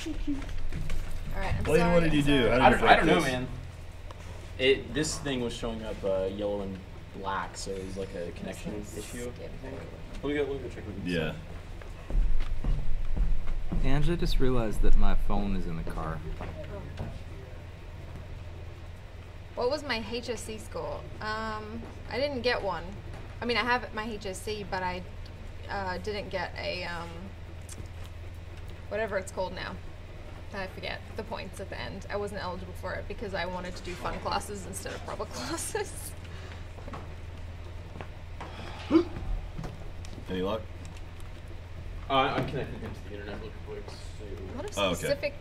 Alright, I'm Blaine, sorry. what did you do? I don't know, man. This thing was showing up yellow and black, so it was like a connection issue. Let me go check with you. Yeah. Angela, I just realized that my phone is in the car. What was my HSC score? I didn't get one. I mean, I have my HSC, but I didn't get a, whatever it's called now. I forget the points at the end. I wasn't eligible for it because I wanted to do fun classes instead of proper classes. Any luck? I'm connecting him to the internet real quick. So. What a specific,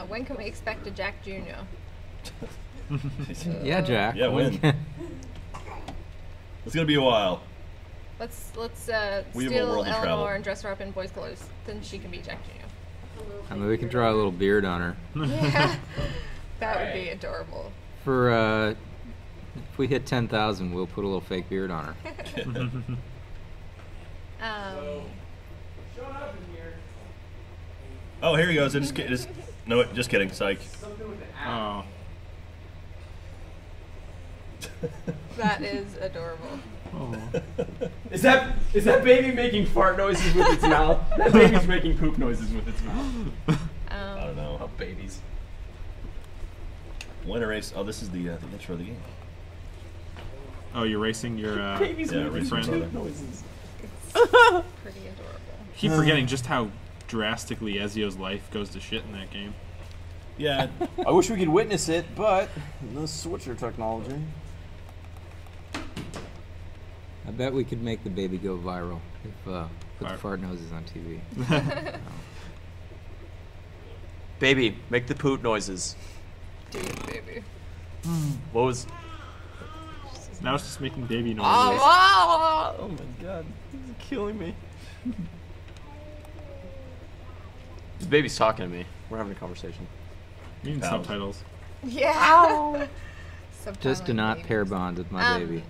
when can we expect a Jack Jr.? Yeah, Jack. Yeah, when? It's gonna be a while. Let's We have a steal world to travel. Eleanor and dress her up in boys' clothes. Then she can be Jack Jr. I mean, we can draw a little beard on her. Yeah, that would be adorable. For if we hit 10,000, we'll put a little fake beard on her. Oh, here he goes. Just kidding. Psych. Oh. That is adorable. Oh. Is that baby making fart noises with its mouth? That baby's making poop noises with its mouth. I don't know. Oh, babies. Winter race. Oh, this is the intro of the game. Oh, you're racing your Babies yeah, making racing friend. brother. poop noises. Pretty adorable. Keep forgetting just how drastically Ezio's life goes to shit in that game. Yeah. I wish we could witness it, but the switcher technology. I bet we could make the baby go viral if put the fart noses on TV. Baby, make the poop noises. Do it, baby. What was? Now it's just making baby noises. Oh my god, this is killing me. This baby's talking to me. We're having a conversation. You need subtitles. Yeah. Just do not pair bond with my baby.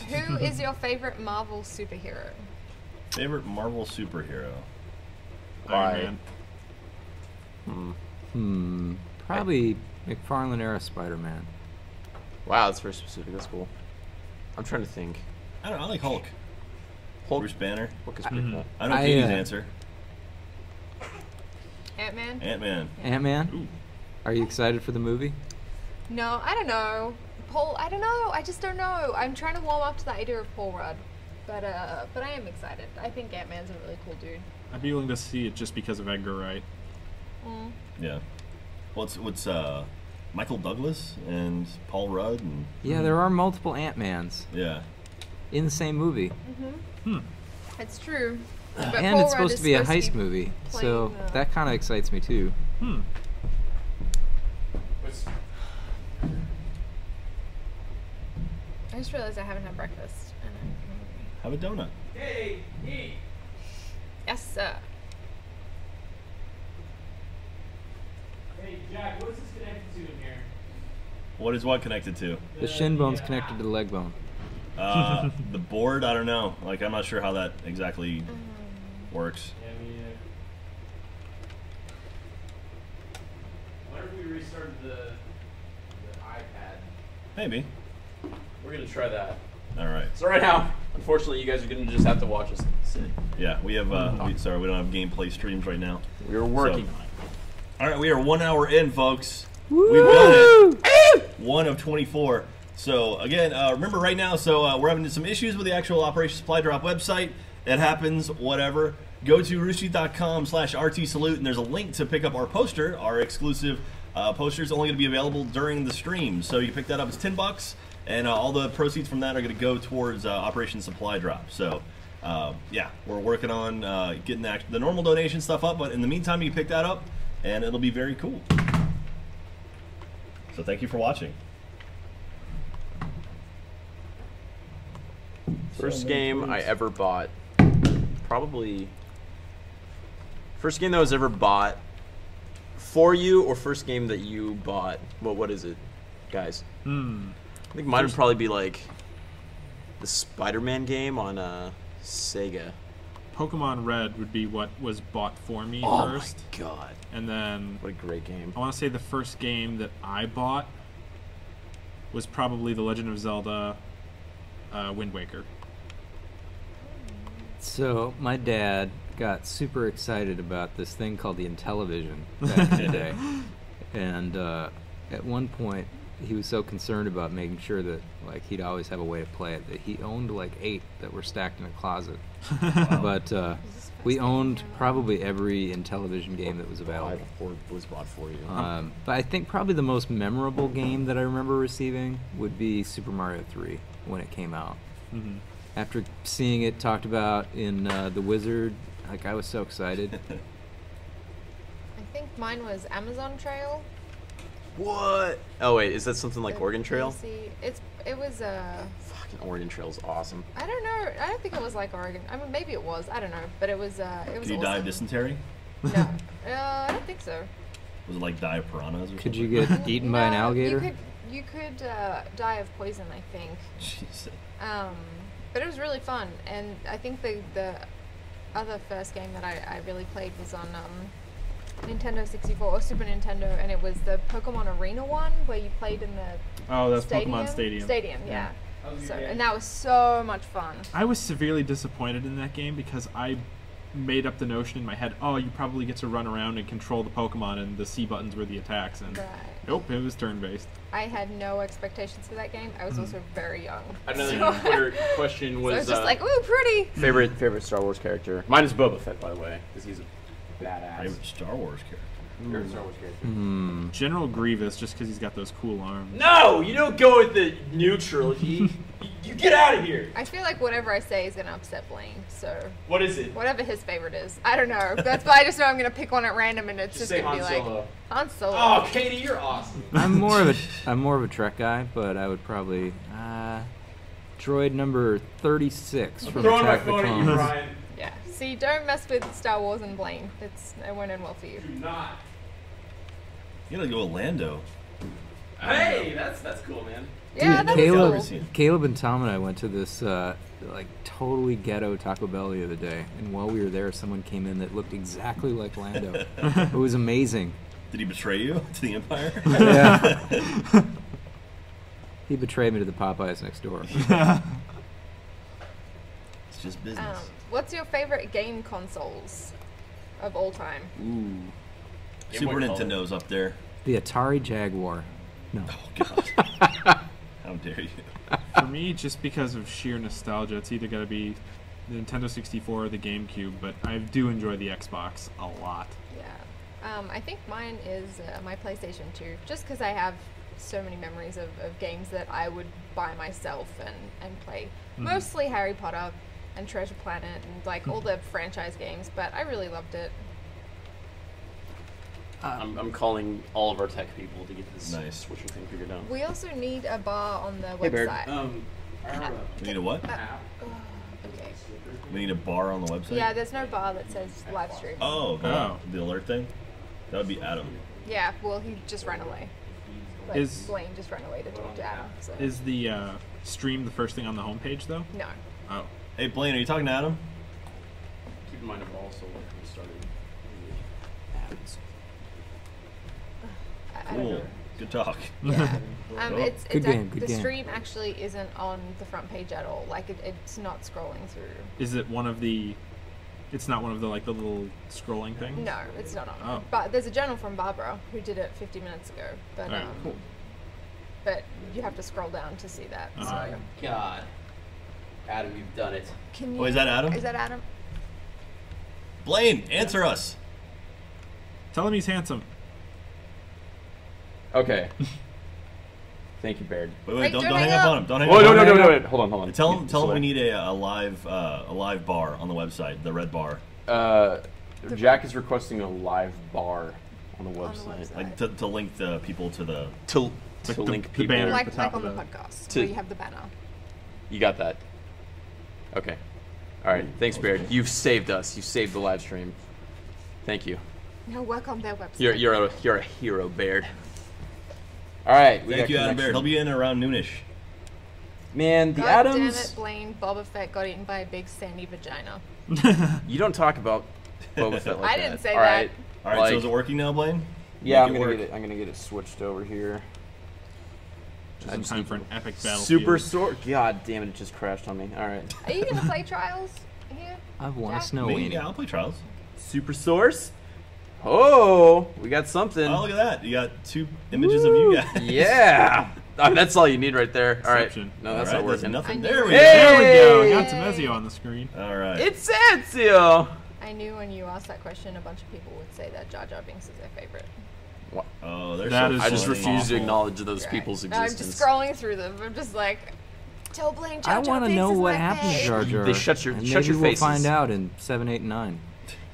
Who is your favorite Marvel superhero? Favorite Marvel superhero? Iron Man. Probably McFarlane era Spider-Man. Wow, that's very specific. That's cool. I'm trying to think. I don't know. I like Hulk. Bruce Banner. Hulk is pretty cool. I know Katie's answer. Ant-Man? Ant-Man. Ant-Man? Are you excited for the movie? No, I don't know. Paul, I don't know. I just don't know. I'm trying to warm up to the idea of Paul Rudd. But I am excited. I think Ant-Man's a really cool dude. I'd be willing to see it just because of Edgar Wright. Yeah. What's Michael Douglas and Paul Rudd and Yeah, there are multiple Ant-Mans yeah. in the same movie. It's true. But And Paul it's Rudd supposed is to be a supposed heist movie, so playing, that kind of excites me too. I just realized I haven't had breakfast. And I'm hungry. Have a donut. Hey, eat. Yes, sir. Hey, Jack, what is this connected to in here? What is what connected to? The shin bone's connected to the leg bone. The board? I don't know. Like, I'm not sure how that exactly works. Yeah, me either. What if we restarted the iPad? Maybe. We're gonna try that. All right. So right now, unfortunately, you guys are gonna just have to watch us sit. Yeah, we have. Sorry, we don't have gameplay streams right now. We were working So- on it. All right, we are 1 hour in, folks. We've done it. 1 of 24. So again, remember right now. So we're having some issues with the actual Operation Supply Drop website. It happens. Whatever. Go to roosterteeth.com/RT-salute, and there's a link to pick up our poster. Our exclusive poster is only going to be available during the stream, so you can pick that up. It's $10, and all the proceeds from that are going to go towards Operation Supply Drop. So. Yeah, we're working on getting the normal donation stuff up, but in the meantime, you can pick that up, and it'll be very cool. So thank you for watching. First game I ever bought. Probably. First game that was ever bought for you, or first game that you bought? What is it, guys? I think mine would probably be like the Spider-Man game on Sega. Pokemon Red would be what was bought for me Oh first. my god. And then What a great game. I want to say the first game that I bought was probably The Legend of Zelda Wind Waker. So my dad got super excited about this thing called the Intellivision back in the day, and at one point he was so concerned about making sure that like he'd always have a way to play it that he owned like 8 that were stacked in a closet. But we owned probably every Intellivision game that was available. Was bought for you. But I think probably the most memorable game that I remember receiving would be Super Mario 3 when it came out. Mm-hmm. After seeing it talked about in The Wizard, like I was so excited. I think mine was Amazon Trail. What? Oh wait, is that something like The Oregon Trail? PC. It was Fucking Oregon Trail's awesome. I don't know. I don't think it was like Oregon. I mean, maybe it was. I don't know. But it was Can you awesome. die of dysentery? No, I don't think so. Was it like die of piranhas or something? Could you get eaten by an No, alligator? You could die of poison, I think. Jesus. But it was really fun, and I think the other first game that I really played was on Nintendo 64 or Super Nintendo, and it was the Pokemon Arena one where you played in the Oh, that's stadium. Pokemon Stadium. Stadium, yeah. So, and that was so much fun. I was severely disappointed in that game because I made up the notion in my head, oh, you probably get to run around and control the Pokemon, and the C buttons were the attacks, and Right. nope, it was turn-based. I had no expectations for that game. I was also very young. Another So- Twitter question So was I was just like, ooh, pretty. favorite Star Wars character. Mine is Boba Fett, by the way, because he's a badass. Favorite Star Wars character. Favorite Star Wars character. Hmm. General Grievous, just because he's got those cool arms. No, you don't go with the new trilogy. you get out of here. I feel like whatever I say is going to upset Blaine, so What is it? whatever his favorite is. I don't know. That's why I just know I'm going to pick one at random, and it's Just just say going to be Han like Solo. Han Solo. Oh, Katie, you're awesome. I'm more of a Trek guy, but I would probably droid number 36 from Throwing my Attack of the phone at you, Clones. Brian. Yeah. See, don't mess with Star Wars and Blaine. It won't end well for you. Do not. You gotta go with Lando. Hey, that's cool, man. Yeah, Dude, that's Caleb- cool. Seen. Caleb and Tom and I went to this like totally ghetto Taco Bell the other day, and while we were there, someone came in that looked exactly like Lando. It was amazing. Did he betray you to the Empire? Yeah. He betrayed me to the Popeyes next door. It's just business. What's your favorite game consoles of all time? Ooh. Game Super Boy Color. Nintendo's up there. The Atari Jaguar. No. Oh God. How dare you? For me, just because of sheer nostalgia, it's either got to be the Nintendo 64 or the GameCube, but I do enjoy the Xbox a lot. Yeah. I think mine is my PlayStation 2, just because I have so many memories of games that I would buy myself and play. Mostly Harry Potter and Treasure Planet and like all the franchise games, but I really loved it. I'm calling all of our tech people to get this Nice. switching thing figured out. We also need a bar on the Hey, Baird. website. We need a what? Okay. We need a bar on the website? Yeah, there's no bar that says live stream. Oh, Oh. The alert thing? That would be Adam. Yeah, well, he just ran away. Like, Is- Blaine just ran away to talk to Adam. So. Is the stream the first thing on the homepage, though? No. Oh. Hey, Blaine, are you talking to Adam? Keep in mind, I've also started. I don't Cool. know. Good talk. Yeah. Well, It's good game, good the game. stream actually isn't on the front page at all. Like it's not scrolling through. Is it one of the... It's not one of the, like, the little scrolling things? No, it's not on. Oh. But there's a journal from Barbara who did it 50 minutes ago. But Alright, cool. but you have to scroll down to see that. Uh-huh. So God. Adam, you've done it. can you? Oh, is that Adam? Is that Adam? Blaine, answer us. Tell him he's handsome. Okay. Thank you, Baird. Wait, don't don't hang hang up up. on him. Don't hang Oh, up no, on no, him. no, no, wait. Hold on. Tell him we need a live bar on the website, the red bar. Jack is requesting a live bar on the On the website. website. Like to link the people to the. To Like the- link the people. banner. Like the top on the of the- podcast To- where you have the banner. You got that. Okay. All right. Thanks, Baird. You've saved us. You saved the live stream. Thank you. No, work on their website. You're a hero, Baird. All right. we Thank got you, Adam connection. Baird. He'll be in around noonish. Man, the God Adams. damn it, Blaine. Boba Fett got eaten by a big sandy vagina. You don't talk about Boba Fett like I that. didn't say All right. All right, so is it working now, Blaine? Yeah, Make it work. I'm gonna get it switched over here. Just in time for an epic battle. Super sword. God damn it! It just crashed on me. All right. Are you gonna play Trials here? I've won a Jack? snow Me? weenie. Yeah, I'll play Trials. Super source. Oh, we got something. Oh, look at that. You got 2 images of you guys. Yeah. That's all you need right there. All right. Exception. No, that's All right, not there's working. nothing. I There we knew go. it. There we go. I got Yay. Temezio on the screen. All right. It's Ezio. I knew when you asked that question, a bunch of people would say that Jar Jar Binks is their favorite. Oh, there's That so is I just funny. refuse to awful. acknowledge those Right. people's I'm existence. just scrolling through them. I'm just like, tell Blaine Jar I Jar want to Binks know is what my happened to fave. Jar Jar. They shut your- and shut maybe your we'll faces. find out in 7, 8, and 9.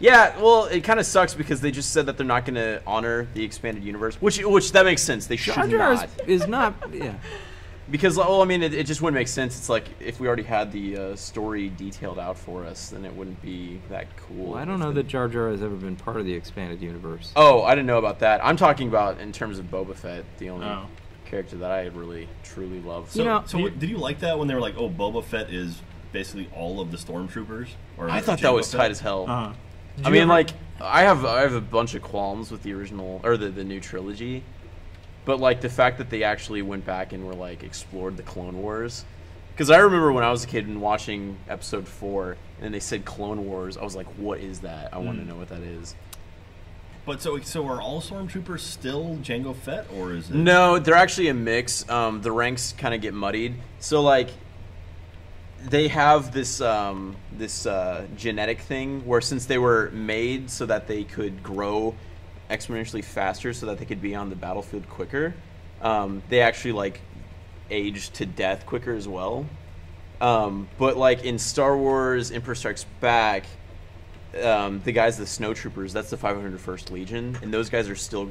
Yeah, well, it kind of sucks because they just said that they're not going to honor the expanded universe, which that makes sense. They should Jar Jar not. is not. Yeah. Because, well, I mean, it just wouldn't make sense. It's like if we already had the story detailed out for us, then it wouldn't be that cool. Well, I don't know that Jar Jar has ever been part of the expanded universe. Oh, I didn't know about that. I'm talking about in terms of Boba Fett, the only Oh. character that I really, truly love. So, You know- so did you like that when they were like, oh, Boba Fett is basically all of the stormtroopers? Or I thought that Jango was Fett? tight as hell. Uh-huh. I mean, like, I have a bunch of qualms with the original, or the new trilogy. But, like, the fact that they actually went back and were, like, explored the Clone Wars. Because I remember when I was a kid and watching Episode 4, and they said Clone Wars, I was like, what is that? I want to know what that is. But so are all stormtroopers still Jango Fett, or is it? No, they're actually a mix. The ranks kind of get muddied. So, like, they have this genetic thing where since they were made so that they could grow exponentially faster so that they could be on the battlefield quicker, they actually, like, age to death quicker as well. But, like, in Star Wars Emperor Strikes Back, the guys, the Snow Troopers, that's the 501st Legion, and those guys are still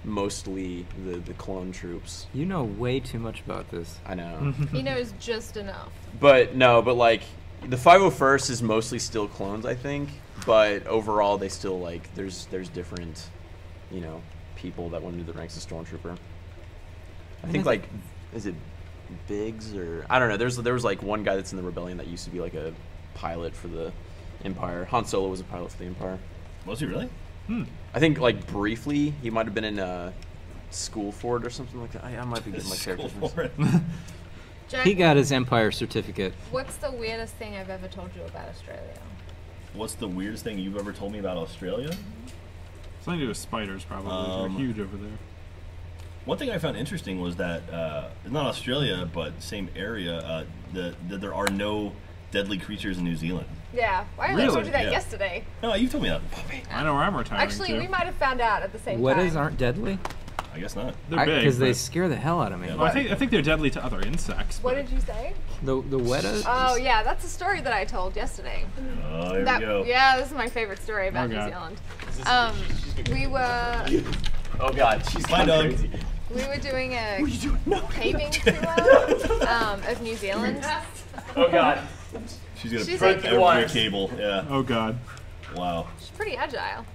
mostly the clone troops. You know way too much about this. I know. He knows just enough. But like the 501st is mostly still clones, I think. But overall, they still, like, there's different, you know, people that went into the ranks of stormtrooper. I think, like, is it Biggs or I don't know. There was like one guy that's in the rebellion that used to be like a pilot for the Empire. Han Solo was a pilot for the Empire. Was he really? I think, like, briefly he might have been in school for it or something like that. I might be getting my characters Go mixed for up. it. Jack, He got his Empire certificate. what's the weirdest thing I've ever told you about Australia? What's the weirdest thing you've ever told me about Australia? Something to do with spiders, probably. They're huge over there. One thing I found interesting was that not Australia, but same area. That there are no deadly creatures in New Zealand. Yeah, I only Really? told you that Yeah. yesterday. No, you told me that. I know where I'm retiring Actually, to. we might have found out at the same Wettas time. aren't deadly? I guess not. They're big. Because they but- scare the hell out of me. Yeah, Well, I think they're deadly to other insects. What but- did you say? The Wettas? Oh yeah, that's a story that I told yesterday. Oh, there That, we go. yeah, this is my favorite story about Oh, New God. Zealand. We were Oh God, she's Bye, gone dog. crazy. we were doing a What are you doing? No. caving tour of New Zealand. Oh God. She's gonna She's break like- every Once. cable. Yeah. Oh God. Wow. She's pretty agile.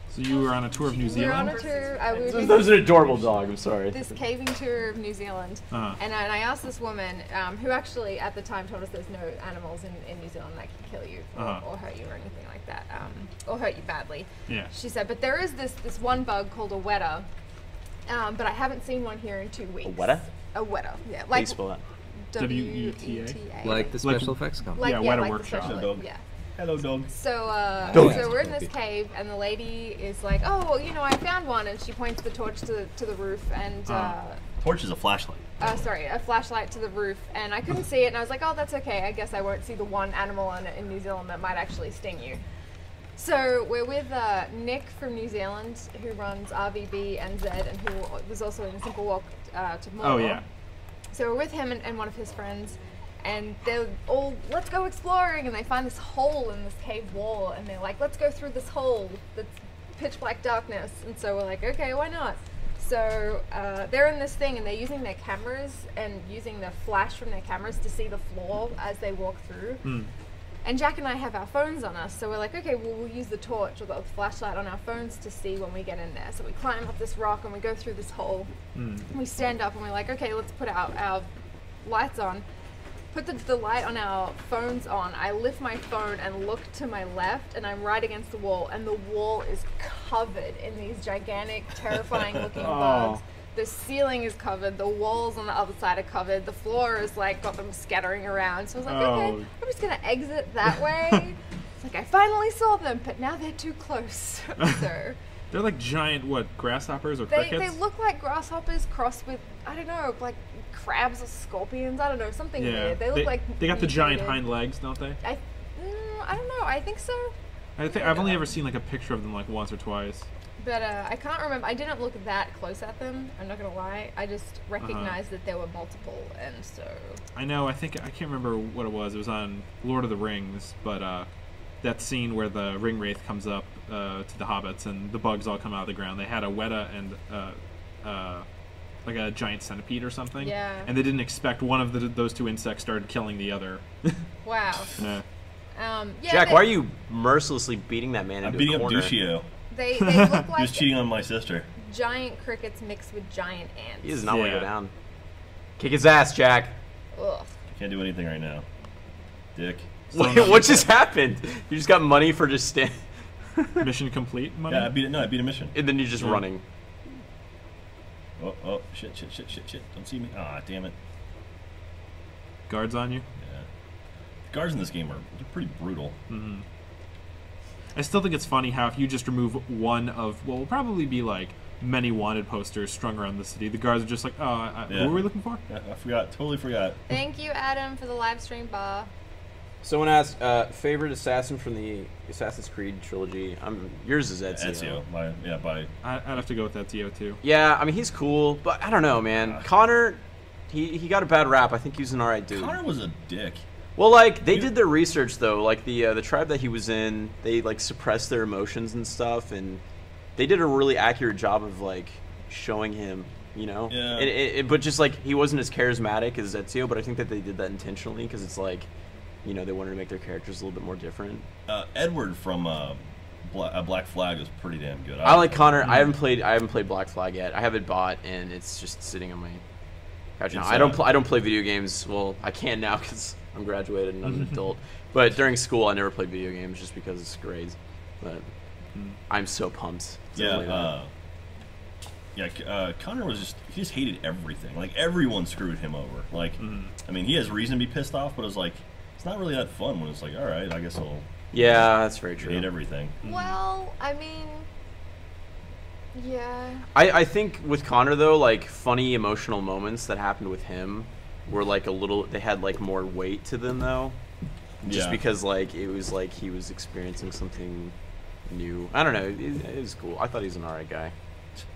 So you were on a tour of New We were on Zealand? a tour. We were doing Those are adorable dog. I'm sorry. this caving tour of New Zealand, Uh-huh. and I asked this woman who actually at the time told us there's no animals in New Zealand that can kill you Uh-huh. or hurt you or anything like that, or hurt you badly. Yeah. She said, but there is this one bug called a weta, but I haven't seen one here in 2 weeks. weta? A weta, yeah, How do like you spell that? W-E-T-A. Like the Like- special effects company. Like, Yeah, yeah, Weta like the Workshop. special- Dog. yeah. Hello, dog. So, Dog. so we're in this cave, and the lady is like, "Oh, well, you know, I found one," and she points the torch to the roof, and Torch is a flashlight. sorry, a flashlight to the roof, and I couldn't see it, and I was like, "Oh, that's okay. I guess I won't see the one animal in New Zealand that might actually sting you." So we're with Nick from New Zealand, who runs RVB and Z, and who was also in Simple Walk to Mordor. Oh yeah. So we're with him and one of his friends, and they're all, let's go exploring, and they find this hole in this cave wall, and they're like, let's go through this hole that's pitch black darkness. And so we're like, okay, why not? So they're in this thing, and they're using their cameras and using the flash from their cameras to see the floor as they walk through. And Jack and I have our phones on us, so we're like, okay, well, we'll use the torch or the flashlight on our phones to see when we get in there. So we climb up this rock and we go through this hole. And we stand up and we're like, okay, let's put our lights on. Put the light on our phones on. I lift my phone and look to my left, and I'm right against the wall, and the wall is covered in these gigantic, terrifying looking bugs. The ceiling is covered, the walls on the other side are covered, the floor is like got them scattering around. So I was like, okay, I'm just gonna exit that way. It's like I finally saw them, but now they're too close. So They're like giant, what, grasshoppers or they crickets? they look like grasshoppers crossed with, I don't know, like crabs or scorpions. I don't know, something weird. They look like they got the giant mutated. hind legs, don't they? I don't know. I think so. I've only ever seen like a picture of them like once or twice. But I can't remember. I didn't look that close at them. I'm not gonna lie. I just recognized that there were multiple, and so. I know. I can't remember what it was. It was on Lord of the Rings, but that scene where the ring wraith comes up to the hobbits and the bugs all come out of the ground. They had a Weta and like a giant centipede or something. Yeah. And they didn't expect one of those two insects started killing the other. Wow. Yeah. Yeah, Jack, why are you mercilessly beating that man I'm into beating a up corner? Duccio. They look He was like cheating on my sister. giant crickets mixed with giant ants. He does not want to Yeah. go down. Kick his ass, Jack. Ugh. Can't do anything right now. Dick. Wait, what just happened? You just got money for just stand, Mission complete money? Yeah, I beat it. No, I beat a mission. and then you're just running. Oh, shit. Don't see me. Ah, damn it. Guards on you? Yeah. The guards in this game they're pretty brutal. I still think it's funny how if you just remove one of what will probably be like many wanted posters strung around the city, the guards are just like, oh, Yeah. what were we looking for? Yeah, I forgot. Totally forgot. Thank you, Adam, for the live stream bar. Someone asked, favorite assassin from the Assassin's Creed trilogy. Yours is Ezio. Ezio. I'd have to go with Ezio too. Yeah, I mean he's cool, but I don't know, man. Connor, he got a bad rap. I think he's an alright dude. Connor was a dick. Well, like they did their research though. Like the tribe that he was in, they like suppressed their emotions and stuff, and they did a really accurate job of like showing him, you know. Yeah. But just like he wasn't as charismatic as Ezio, but I think that they did that intentionally because it's like, you know, they wanted to make their characters a little bit more different. Edward from Black Flag was pretty damn good. I like Connor. I haven't played Black Flag yet. I have it bought and it's just sitting on my couch now. I don't play video games. Well, I can now because I'm graduated and I'm an adult. But during school, I never played video games just because it's grades. But I'm so pumped. Connor was he just hated everything. Like everyone screwed him over. Like, I mean, he has reason to be pissed off, but it's like it's not really that fun when it's like, all right, I guess I'll. Yeah, that's very true. Hate everything. Well, I mean, yeah. I think with Connor though, like funny emotional moments that happened with him were like they had like more weight to them though. Just because like it was like he was experiencing something new. I don't know. It was cool. I thought he was an alright guy.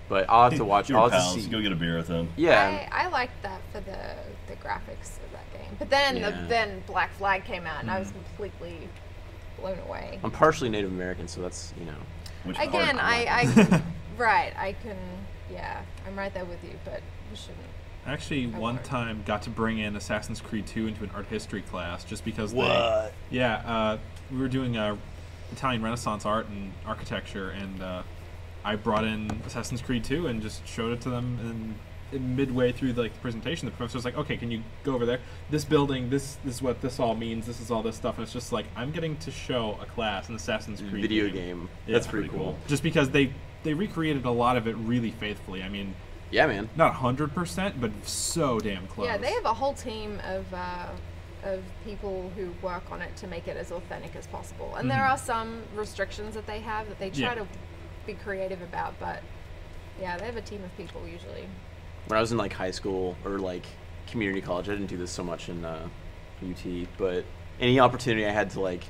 But I'll have to watch. I'll have to see. Go get a beer with him. Yeah. I liked that for the graphics of that game. But then then Black Flag came out and I was completely blown away. I'm partially Native American, so that's, you know. Which Again, part? I can, yeah, I'm right there with you, but you shouldn't. I actually I one won't. time got to bring in Assassin's Creed 2 into an art history class just because we were doing Italian Renaissance art and architecture, and I brought in Assassin's Creed 2 and just showed it to them, and midway through like the presentation, the professor was like, okay, can you go over there? This building, this is what this all means, this is all this stuff, and it's just like, I'm getting to show a class an Assassin's Creed video game. Yeah, That's pretty cool. Just because they recreated a lot of it really faithfully. I mean, yeah, man. not 100%, but so damn close. Yeah, they have a whole team of people who work on it to make it as authentic as possible. And there are some restrictions that they have that they try to be creative about, but yeah, they have a team of people usually. When I was in like high school or like community college, I didn't do this so much in UT, but any opportunity I had to like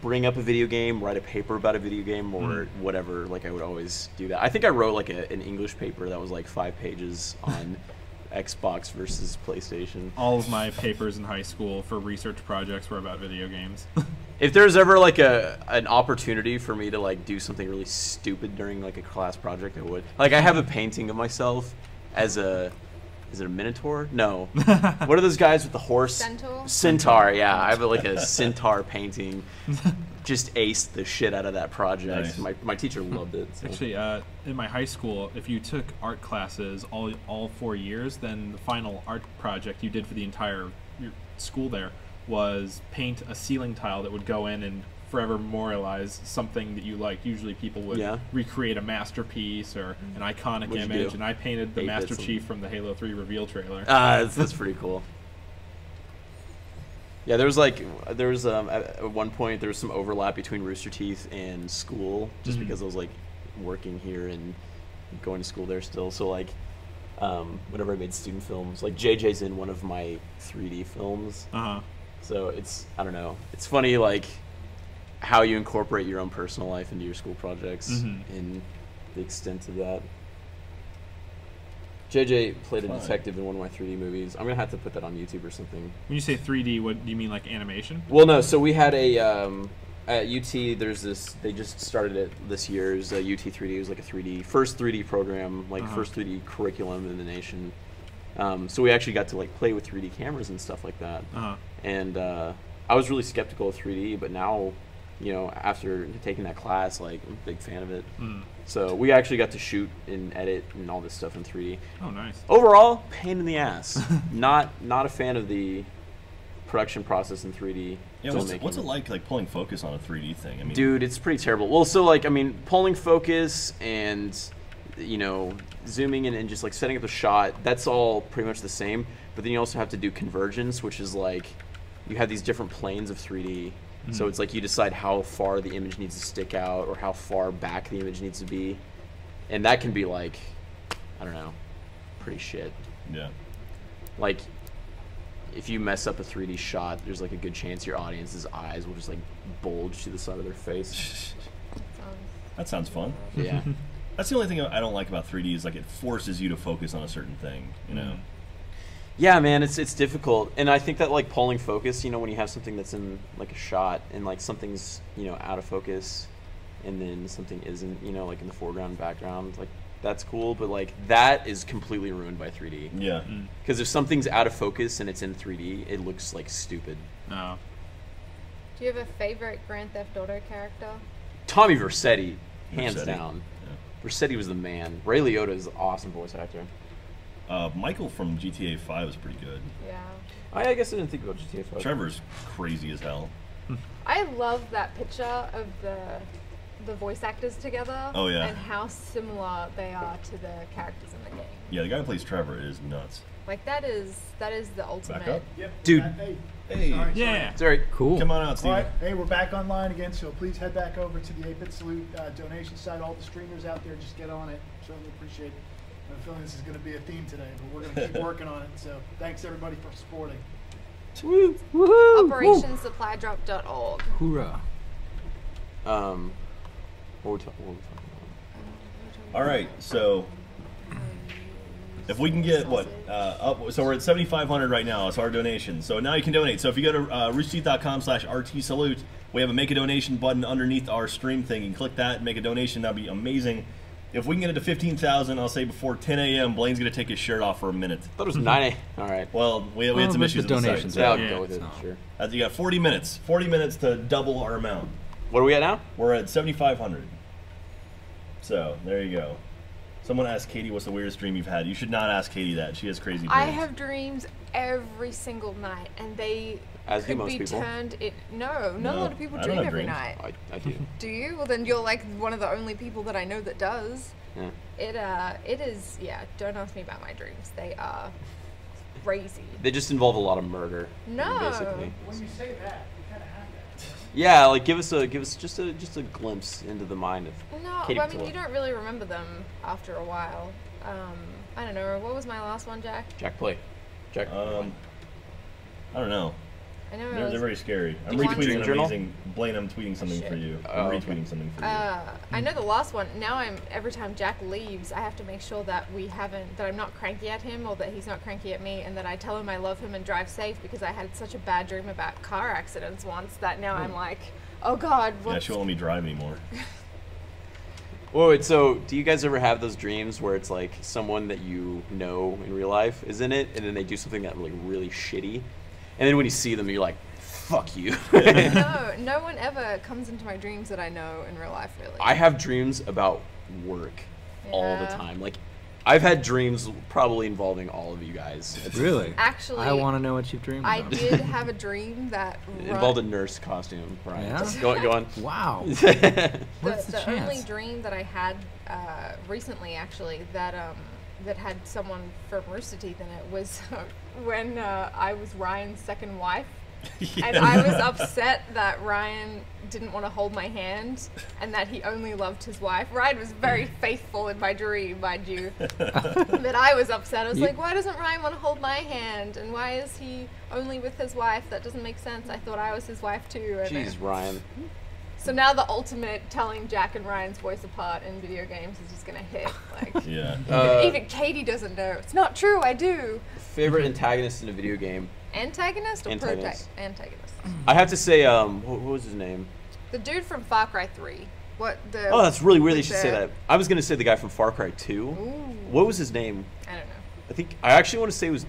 bring up a video game, write a paper about a video game or whatever, like I would always do that. I think I wrote like an English paper that was like 5 pages on Xbox versus PlayStation. All of my papers in high school for research projects were about video games. If there's ever like an opportunity for me to like do something really stupid during like a class project, I would. Like I have a painting of myself as a is it a Minotaur? No. What are those guys with the horse? Centaur? Centaur, yeah. I have like a centaur painting. Just aced the shit out of that project. Nice. My teacher loved it. So. Actually, in my high school, if you took art classes all 4 years, then the final art project you did for the entire your school there was paint a ceiling tile that would go in and forever memorialize something that you like. Usually people would recreate a masterpiece or an iconic What'd you image, do? and I painted the 8 Master bits Chief from the Halo 3 reveal trailer. That's pretty cool. Yeah, there was at one point there was some overlap between Rooster Teeth and school, just because I was like working here and going to school there still. So like, whenever I made student films, like JJ's in one of my 3D films. So it's, I don't know, it's funny like how you incorporate your own personal life into your school projects and the extent of that. JJ played a detective in one of my 3D movies. I'm gonna have to put that on YouTube or something. When you say 3D, what do you mean, like animation? Well, no. So we had a at UT. There's this. They just started it this year's UT 3D. It was like a first 3D program, like first 3D curriculum in the nation. So we actually got to like play with 3D cameras and stuff like that. And I was really skeptical of 3D, but now, you know, after taking that class, like I'm a big fan of it. So we actually got to shoot and edit and all this stuff in 3D. Oh, nice. Overall, pain in the ass. not a fan of the production process in 3D. Yeah, what's it like pulling focus on a 3D thing? I mean, dude, it's pretty terrible. Well, so like, I mean, pulling focus and, you know, zooming in and just like setting up the shot, that's all pretty much the same. But then you also have to do convergence, which is like, you have these different planes of 3D. So it's like you decide how far the image needs to stick out or how far back the image needs to be. And that can be like, I don't know, pretty shit. Yeah. Like, if you mess up a 3D shot, there's like a good chance your audience's eyes will just like bulge to the side of their face. That sounds fun. Yeah. That's the only thing I don't like about 3D is like it forces you to focus on a certain thing, you know? Yeah, man, it's difficult. And I think that like pulling focus, you know, when you have something that's in like a shot and like something's, you know, out of focus and then something isn't, you know, like in the foreground and background, like that's cool, but like that is completely ruined by 3D. Yeah. Because if something's out of focus and it's in 3D, it looks like stupid. No. Do you have a favorite Grand Theft Auto character? Tommy Vercetti, hands Vercetti? down. Yeah. Vercetti was the man. Ray Liotta is an awesome voice actor. Michael from GTA 5 is pretty good. Yeah. I guess I didn't think about GTA 5. Trevor's crazy as hell. I love that picture of the voice actors together. Oh, yeah. And how similar they are to the characters in the game. Yeah, the guy who plays Trevor is nuts. Like that is the ultimate. Back up? Yep. Dude. Hey. Sorry. Yeah. Sorry. Cool. Come on out, All Steven. right. Hey, we're back online again, so please head back over to the 8-Bit Salute donation site. All the streamers out there, just get on it. Certainly appreciate it. I have a feeling this is going to be a theme today, but we're going to keep working on it. So thanks, everybody, for supporting. Woo! Woohoo! OperationSupplyDrop.org. Hoorah! What were we talking about? All right, so if we can get up, so we're at 7,500 right now. It's our donation. So now you can donate. So if you go to roosterteeth.com/rtsalute, we have a make a donation button underneath our stream thing. You can click that and make a donation. That'd be amazing. If we can get it to 15,000, I'll say before 10 a.m., Blaine's gonna take his shirt off for a minute. I thought it was 9 a.m. All right. Well, we had some but issues the with the site. donations So Yeah, I'll Yeah, go with it. so- Sure. you got 40 minutes. 40 minutes to double our amount. What are we at now? We're at 7,500. So there you go. Someone asked Katie, "What's the weirdest dream you've had?" You should not ask Katie that. She has crazy dreams. I have dreams every single night, and they As do could most be people. turned. Not a lot of people I don't dream have every dreams. night. I do. Do you? Well, then you're like one of the only people that I know that does. Yeah. It is. Yeah. Don't ask me about my dreams. They are crazy. They just involve a lot of murder. No. Basically. When you say that, you kind of have that. Yeah, like give us just a glimpse into the mind of No, Katie but I mean Patillo. you don't really remember them after a while. I don't know. What was my last one, Jack? Jack play. Jack. I don't know. I know. They're very scary. I'm Did you keep a retweeting dream an journal? amazing. Blaine, I'm tweeting something for Shit. you. Oh, I'm okay. retweeting something for you. I know the last one. Now every time Jack leaves, I have to make sure that that I'm not cranky at him or that he's not cranky at me, and that I tell him I love him and drive safe, because I had such a bad dream about car accidents once that now I'm like, oh God, Yeah, what's she won't let me drive anymore. Whoa, wait, so do you guys ever have those dreams where it's like someone that you know in real life is in it, and then they do something that like really shitty, and then when you see them, you're like, "Fuck you." No, no one ever comes into my dreams that I know in real life, really. I have dreams about work all the Yeah. time. Like, I've had dreams probably involving all of you guys. Really? Actually, I want to know what you've dreamed I about. did have a dream that It involved a nurse costume, Brian. Yeah? Go on. Wow. What's the the only chance? dream that I had recently, actually, that that had someone from Rooster Teeth in it was when I was Ryan's second wife, and I was upset that Ryan didn't want to hold my hand and that he only loved his wife. Ryan was very faithful in my dream, mind you, but I was upset. I was like, why doesn't Ryan want to hold my hand, and why is he only with his wife? That doesn't make sense. I thought I was his wife too. And Jeez, Ryan. so now the ultimate telling Jack and Ryan's voice apart in video games is just gonna hit. Like, Yeah. even Katie doesn't know. It's not true. I do. Favorite antagonist in a video game? Antagonist or Antagonist. antagonist? I have to say, what was his name? The dude from Far Cry 3. What the? Oh, that's really weird. They with should say the- that. I was gonna say the guy from Far Cry 2. Ooh. What was his name? I don't know. I think I actually want to say it was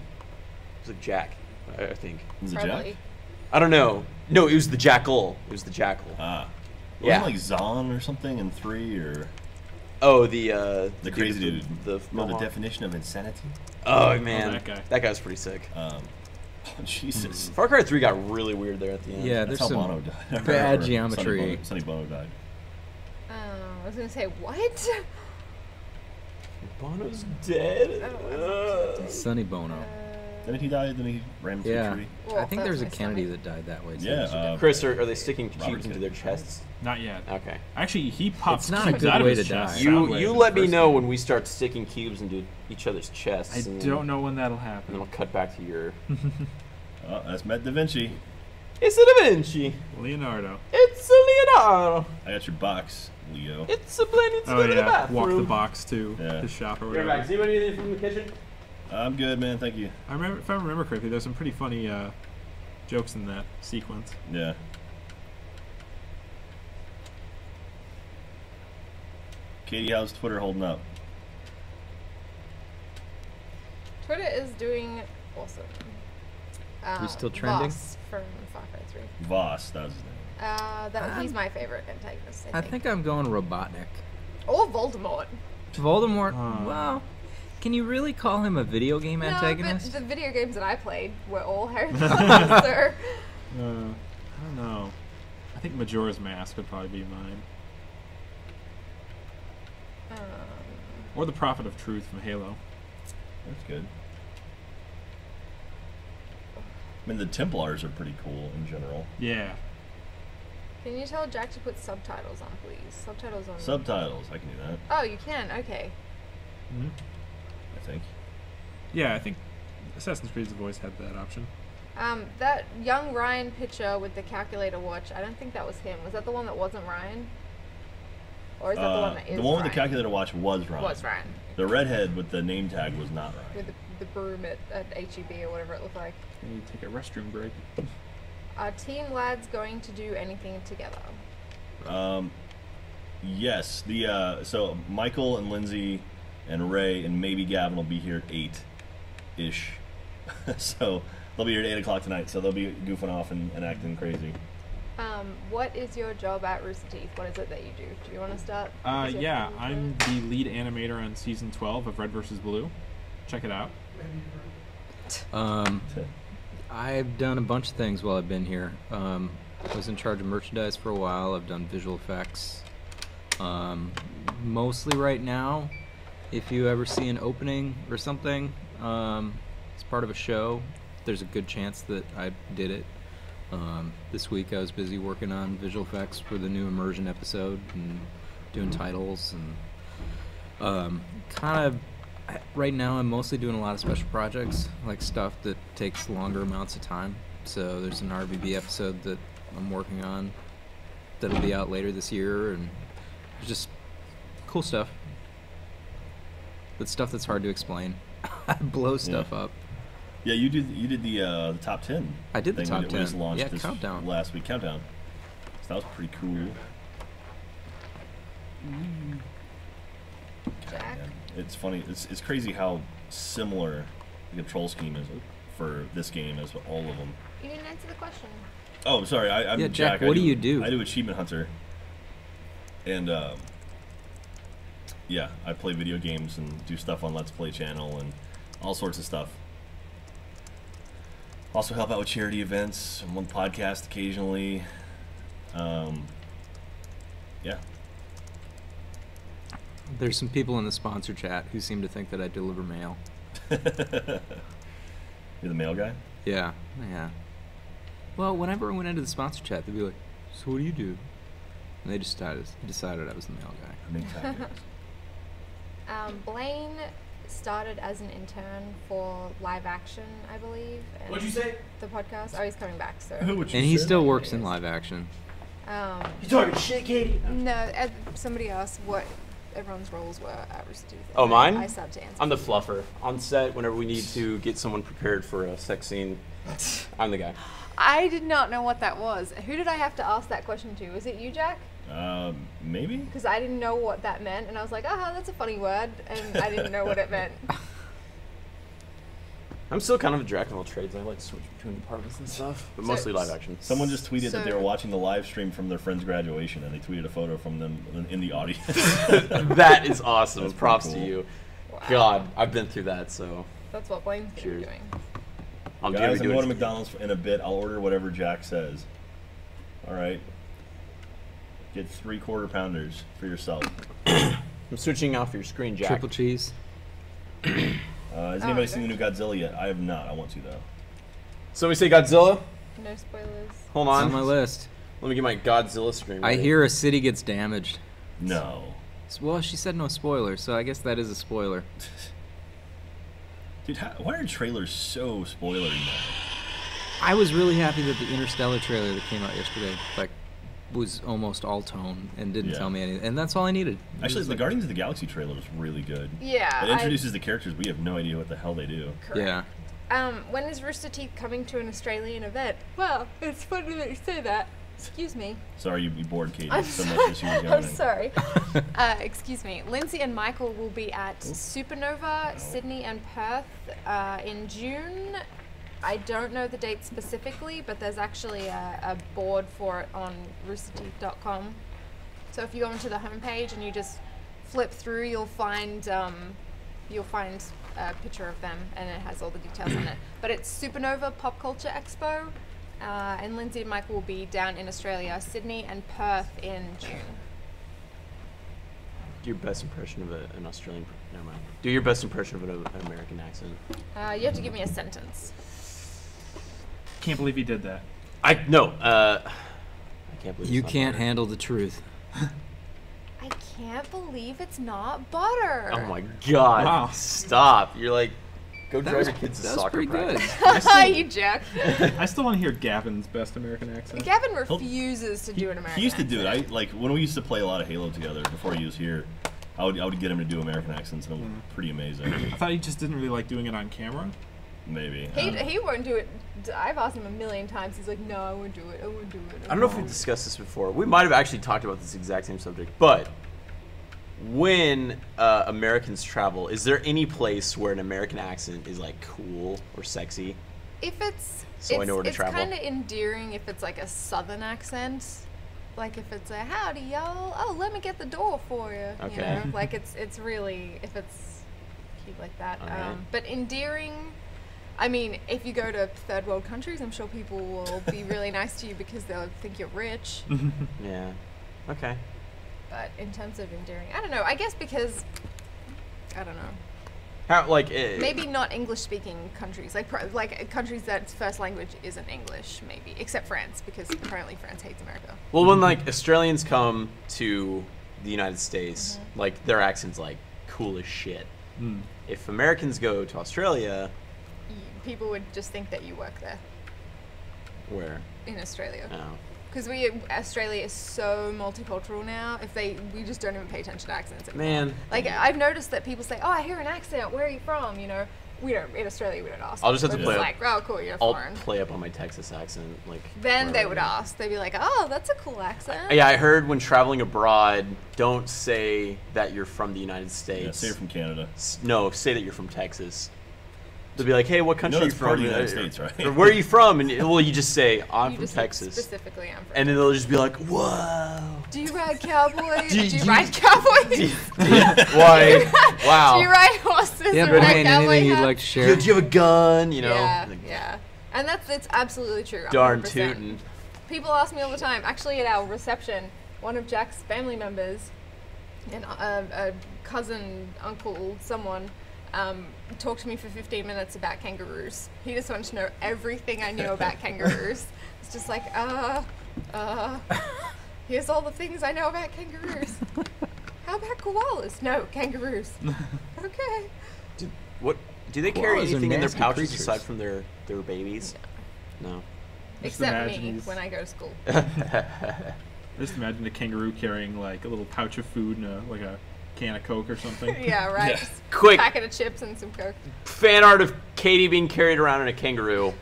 like Jack. I think. Was it Probably. Jack? I don't know. No, it was the Jackal. It was the Jackal. Ah. Yeah. Wasn't like Zon or something in 3 or Oh, the crazy dude dude. with The know the mohawk. definition of insanity? Oh man, that guy. That guy's pretty sick. Oh, Jesus. Far Cry 3 got really weird there at the end. Yeah, That's there's how some Bono died. bad Or geometry. Sonny Bono died. I was gonna say what? Bono's dead. Sonny Bono. Didn't he die? Then he ran into a Yeah. tree? Well, I think that there's a was my Kennedy stomach. that died that way. Too. Yeah. Chris, are they sticking Robert cubes into their Kennedy. chests? Not yet. Okay. Actually, he pops It's not a cubes good out of way his to chest. die. You Soundwave you in the let me first know game. when we start sticking cubes into each other's chests. I and don't know when that'll And then happen. we'll cut back to your. Oh, that's Matt Da Vinci. It's a Da Vinci. Leonardo. It's a Leonardo. I got your box, Leo. It's a blend. It's Oh go to the yeah, bathroom. walk the box to Yeah. his shop or Here, whatever. Max. Anybody need anything from the kitchen? I'm good, man. Thank you. I remember, if I remember correctly, there's some pretty funny jokes in that sequence. Yeah. Katie, how's Twitter holding up? Twitter is doing awesome. We still trending? Voss from Far Cry 3. Voss, that was his name. He's my favorite antagonist. I think I'm going Robotnik. Or Voldemort. Voldemort. Oh. Well, can you really call him a video game antagonist? No, but the video games that I played were all Harry Potter, sir. I don't know. I think Majora's Mask would probably be mine. Or the Prophet of Truth from Halo. That's good. I mean, the Templars are pretty cool in general. Yeah. Can you tell Jack to put subtitles on, please? Subtitles on. Subtitles, I can do that, Oh, you can. Okay. Hmm? I think. Yeah, I think Assassin's Creed's always had that option. That young Ryan picture with the calculator watch. I don't think that was him. Was that the one that wasn't Ryan? Or is that the one that is the one with the Ryan? calculator watch was Ryan. Was Ryan. The redhead with the name tag was not Ryan. With the broom at HEB or whatever it looked like. I need to take a restroom break. Are Team Lads going to do anything together? Yes. So Michael and Lindsay and Ray and maybe Gavin will be here at 8-ish. So they'll be here at 8 o'clock tonight. So they'll be goofing off and acting crazy. What is your job at Rooster Teeth? What is it that you do? Do you want to start? Is your Yeah, thing I'm first? the lead animator on season 12 of Red vs. Blue. Check it out. I've done a bunch of things while I've been here. I was in charge of merchandise for a while. I've done visual effects. Mostly right now, if you ever see an opening or something, it's part of a show, there's a good chance that I did it. This week I was busy working on visual effects for the new Immersion episode and doing titles and right now I'm mostly doing a lot of special projects, like stuff that takes longer amounts of time. So there's an RVB episode that I'm working on that'll be out later this year, and just cool stuff. But stuff that's hard to explain. I blow stuff up. Yeah, you did the top 10. I did the thing top when it was 10. launched Yeah, this Countdown. last week. Countdown. So that was pretty cool. Jack? Man, it's funny. It's crazy how similar the control scheme is for this game as all of them. You didn't answer the question. Oh, sorry. I'm Yeah, Jack, I what do you do? I do Achievement Hunter. And, yeah, I play video games and do stuff on Let's Play channel and all sorts of stuff. Also help out with charity events. I'm on podcast occasionally. Yeah. There's some people in the sponsor chat who seem to think that I deliver mail. You're the mail guy? Yeah. Well, whenever I went into the sponsor chat, they'd be like, "So what do you do?" And they just decided I was the mail guy. I make tactics. Blaine started as an intern for live action, I believe. And What'd you say? The podcast. Oh, he's coming back, so. What you And he said? still works in live action. You talking shit, Katie? No, somebody asked what everyone's roles were at Rooster Teeth. Oh, mine? I subbed to answer. I'm the fluffer on set. Whenever we need to get someone prepared for a sex scene, I'm the guy. I did not know what that was. Who did I have to ask that question to? Was it you, Jack? Maybe? Because I didn't know what that meant, and I was like, that's a funny word, and I didn't know what it meant. I'm still kind of a jack of all trades. I like to switch between departments and stuff, but mostly live action. Someone just tweeted that they were So- watching the live stream from their friend's graduation, and they tweeted a photo from them in the audience. That is awesome. That's pretty Props cool. to you. Wow. God, I've been through that, so That's what Blaine's going to be Cheers. doing. I'm Guys, gonna I'm be going to doing. McDonald's in a bit. I'll order whatever Jack says. All right. Get 3 quarter pounders for yourself. I'm switching off your screen, Jack. Triple cheese. Has anybody seen the new Godzilla yet? I have not. I want to, though. Somebody say Godzilla. No spoilers. Hold It's on. on my list. Let me get my Godzilla screen. I ready. hear a city gets damaged. No. Well, she said no spoilers, so I guess that is a spoiler. Dude, why are trailers so spoilery now? I was really happy that the Interstellar trailer that came out yesterday, was almost all tone and didn't Yeah. tell me anything, and that's all I needed. It Actually, was the like- Guardians of the Galaxy trailer was really good. Yeah. It introduces the characters. We have no idea what the hell they do. Correct. Yeah. When is Rooster Teeth coming to an Australian event? Well, it's funny that you say that. Excuse me. Sorry, you bored Katie I'm so sorry. much as she was I'm yawning. sorry. Excuse me. Lindsay and Michael will be at Supernova, Sydney, and Perth in June. I don't know the date specifically, but there's actually a board for it on roosterteeth.com. So if you go into the homepage and you just flip through, you'll find a picture of them, and it has all the details on it. But it's Supernova Pop Culture Expo, and Lindsay and Michael will be down in Australia, Sydney and Perth in June. Do your best impression of an Australian. Never mind. Do your best impression of an American accent. You have to give me a sentence. Can't believe he did that. I can't believe You it's not can't butter. handle the truth. I can't believe it's not butter. Oh my God! Wow. Stop! You're like, go That drive was- your kids to that was soccer pretty good. practice. You jerk. I still want to hear Gavin's best American accent. Gavin refuses to do an American He used to do it. accent. I like when we used to play a lot of Halo together before he was here. I would get him to do American accents, and it was pretty amazing. I thought he just didn't really like doing it on camera. Maybe. He won't do it. I've asked him a million times. He's like, no, I won't do it. I won't do it. I don't know if we've discussed this before. We might have actually talked about this exact same subject, but when Americans travel, is there any place where an American accent is like cool or sexy? If it's So I know where to travel. It's kind of endearing if it's like a southern accent. Like if it's a howdy y'all, oh let me get the door for you. Okay. You know? Like it's really if it's cute like that. Alright. But endearing. I mean, if you go to third world countries, I'm sure people will be really nice to you because they'll think you're rich. Yeah. Okay. But in terms of endearing, I don't know. I guess because I don't know. How like Maybe not English-speaking countries, like countries that's first language isn't English, maybe, except France, because apparently France hates America. Well, when like Australians come to the United States, Mm-hmm. like their accent's like cool as shit. Hmm. If Americans go to Australia, People would just think that you work there where? in Australia, Oh. because Australia is so multicultural now. We just don't even pay attention to accents anymore. Man. Like I've noticed that people say, "Oh, I hear an accent. Where are you from?" You know, We don't in Australia. We don't ask. I'll just have to We're play just up. like, oh, cool, you're I'll foreign. play up on my Texas accent, like. Then they wherever would I go. ask. They'd be like, oh, that's a cool accent. Yeah, I heard when traveling abroad, don't say that you're from the United Yeah, States. say you're from Canada. No, say that you're from Texas. They'll be like, hey, what country are you it's part from? of the United States, right? Or where are you from? And well, you just say, I'm You from just, like, Texas. specifically, I'm from. And then they'll just be like, whoa. Do you ride cowboys? Do Do you- you ride cowboys? Why? Wow. Do you ride horses? Yeah, and but wear hey, cowboy anything you'd hats? like to share? Do you have a gun? You know? Yeah, Like, yeah. And it's absolutely true. Darn 100%. tootin'. People ask me all the time. Actually, at our reception, one of Jack's family members, and a cousin, uncle, someone, talked to me for 15 minutes about kangaroos. He just wanted to know everything I knew about kangaroos. It's just like, here's all the things I know about kangaroos. How about koalas? No, kangaroos. Okay. Do they carry Koalas are anything in their nasty pouches creatures. aside from their babies? No. Just Except me imagine these- when I go to school. Just imagine a kangaroo carrying like a little pouch of food and like a can of Coke or something. Yeah, right. Yeah. Just Quick. packet of chips and some Coke. Fan art of Katie being carried around in a kangaroo.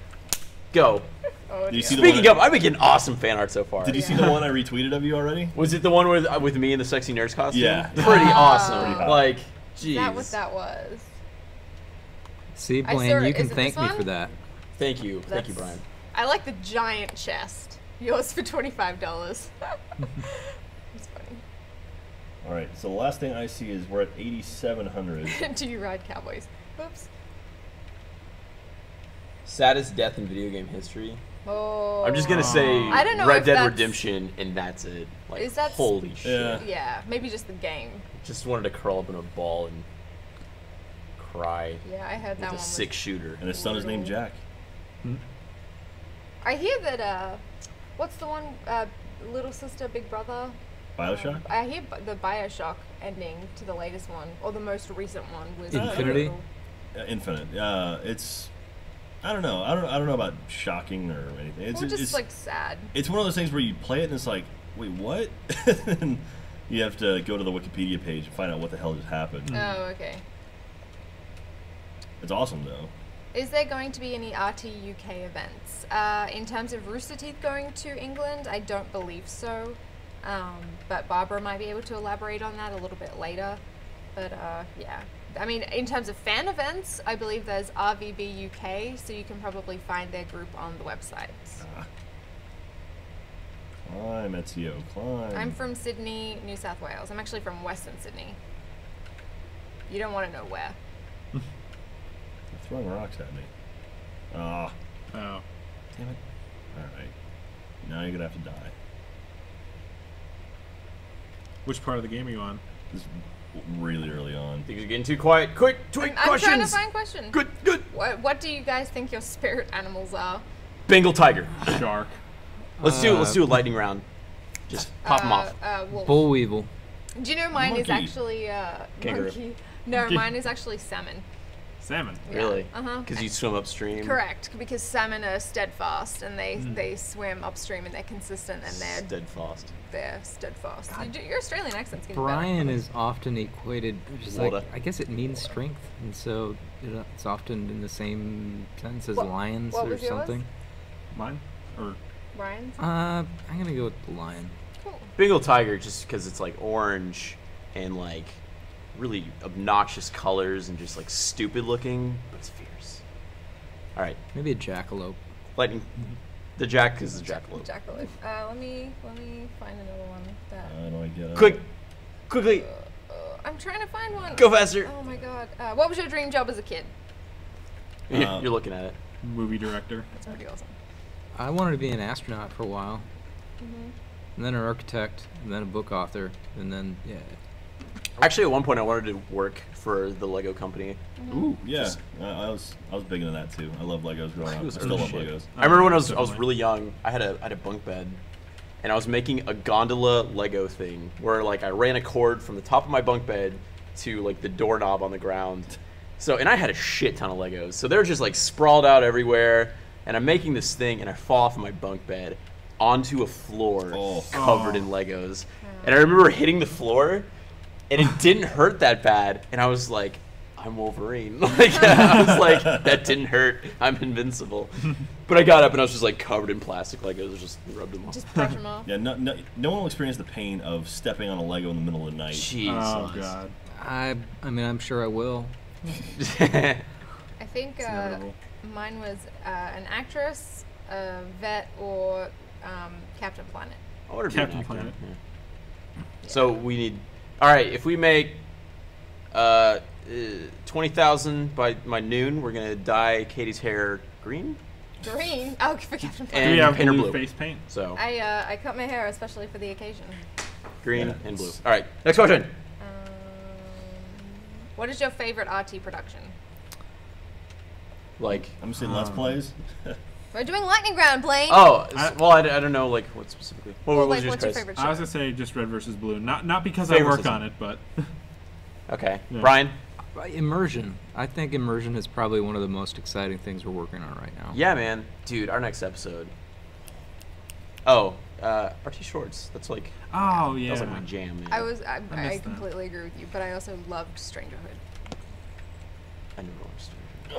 Go. Oh, Do you dear. see the Speaking one of, I've been getting awesome fan art so far. Did you see the one I retweeted of you already? Was it the one with me in the sexy nurse costume? Yeah. Pretty Oh. awesome. Pretty hot. Like, Is that what jeez. that was? See, I Blaine, saw it. you can Is it thank this me one? for that. Thank you, That's- Brian. I like the giant chest. Yours for $25. It's funny. All right. So the last thing I see is we're at 8,700. Do you ride cowboys? Oops. Saddest death in video game history. Oh. I'm just gonna say I don't know Red if Dead that's- Redemption, and that's it. Like, Is that- holy shit! Yeah. Yeah, maybe just the game. Just wanted to curl up in a ball and cry Yeah, I heard with that a one. Was, 6-shooter. And his son is named Jack. I hear that. What's the one? Little Sister, Big Brother. Bioshock? I hear the Bioshock ending to the latest one, or the most recent one was Infinity? Infinite. It's. I don't know. I don't know about shocking or anything. It's Or just it's, like sad. it's one of those things where you play it and it's like, wait, what? And you have to go to the Wikipedia page and find out what the hell just happened. Oh, okay. It's awesome though. Is there going to be any RT UK events? In terms of Rooster Teeth going to England, I don't believe so. But Barbara might be able to elaborate on that a little bit later. But yeah. I mean, in terms of fan events, I believe there's RVB UK, so you can probably find their group on the website. Climb, Ezio, climb. I'm from Sydney, New South Wales. I'm actually from Western Sydney. You don't want to know where. They're throwing rocks at me. Ah, Oh. damn it. Alright. Now you're gonna have to die. Which part of the game are you on? This is really early on. Things are getting too quiet. Quick, tweet I'm questions. trying to find questions. Good, good. What do you guys think your spirit animals are? Bengal tiger. Shark. Let's do a lightning round. Just pop them off. Wolf. Bull weevil. Do you know mine is Monkey. actually Kangaroo. monkey? No, mine is actually salmon. Salmon. Really? Uh-huh. Because you swim upstream. Correct, because salmon are steadfast and they swim upstream and they're consistent and Steadfast. they're steadfast. Your Australian accent's getting Brian better. is often equated, just Water. like, I guess it means strength, and so it's often in the same sense as What- lions what or was yours? something. Mine? Or Brian's? I'm gonna go with the lion. Cool. Bengal tiger, just because it's like orange and like really obnoxious colors and just like stupid looking, but it's fierce. All right, Maybe a jackalope. lightning. The jack is the jackalope. Jackalope. Let me find another one that. How do I get out? Quickly, I'm trying to find one. go faster. Oh my god. What was your dream job as a kid? You're looking at it. movie director. That's pretty awesome. I wanted to be an astronaut for a while, Mm-hmm. and then an architect, and then a book author, and then yeah. Actually, at one point, I wanted to work for the Lego company. Ooh, yeah. I was big into that too. I love Legos growing up. I was still love shit. Legos. I remember when I was Definitely. really young. I had a bunk bed, and I was making a gondola Lego thing where like I ran a cord from the top of my bunk bed to like the doorknob on the ground. So, and I had a shit ton of Legos. So they're just like sprawled out everywhere, and I'm making this thing, and I fall off my bunk bed onto a floor Oh. covered in Legos. And I remember hitting the floor, and it didn't hurt that bad. And I was like, I'm Wolverine. Like, I was like, that didn't hurt. I'm invincible. But I got up and I was just like covered in plastic, like it was just rubbed them off. Just brush them off. Yeah, no one will experience the pain of stepping on a Lego in the middle of the night. Jeez. Oh god. I mean, I'm sure I will. I think It's inevitable. mine was an actress, a vet, or Captain Planet. I would've been Captain an actor, Planet. yeah. So we need. All right, if we make 20,000 by noon, we're gonna dye Katie's hair green. Green. Oh, for Captain Do Planet. we And have paint her blue blue. face paint? So I cut my hair especially for the occasion. green Yeah, and blue. it's- All right, next question. What is your favorite RT production? Like, I'm gonna say Let's Plays. We're doing Lightning Round, Blaine. oh, I- well, I don't know, like, what specifically. What Well, was like, yours, what's your Chris? favorite show? I was gonna say just red versus blue. Not because I work Favoritism. on it, but Okay, Yeah. Brian. Immersion. I think immersion is probably one of the most exciting things we're working on right now. Yeah, man, dude, our next episode. Oh, RT Shorts. That's like oh that yeah. was like my jam, man. I missed that. completely agree with you, but I also loved Strangerhood. I never watched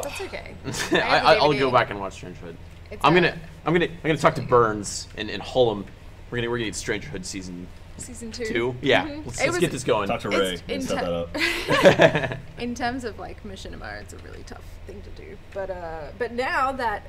That's okay. Strangerhood. I have the I'll DVD. go back and watch Strangerhood. It's, I'm gonna talk to Burns and Hullum. We're gonna get Strangerhood season season 2. 2. Yeah, Mhm. let's, It was- get this going. Talk to Ray. It's and set that up. In terms of like machinima, it's a really tough thing to do. But now that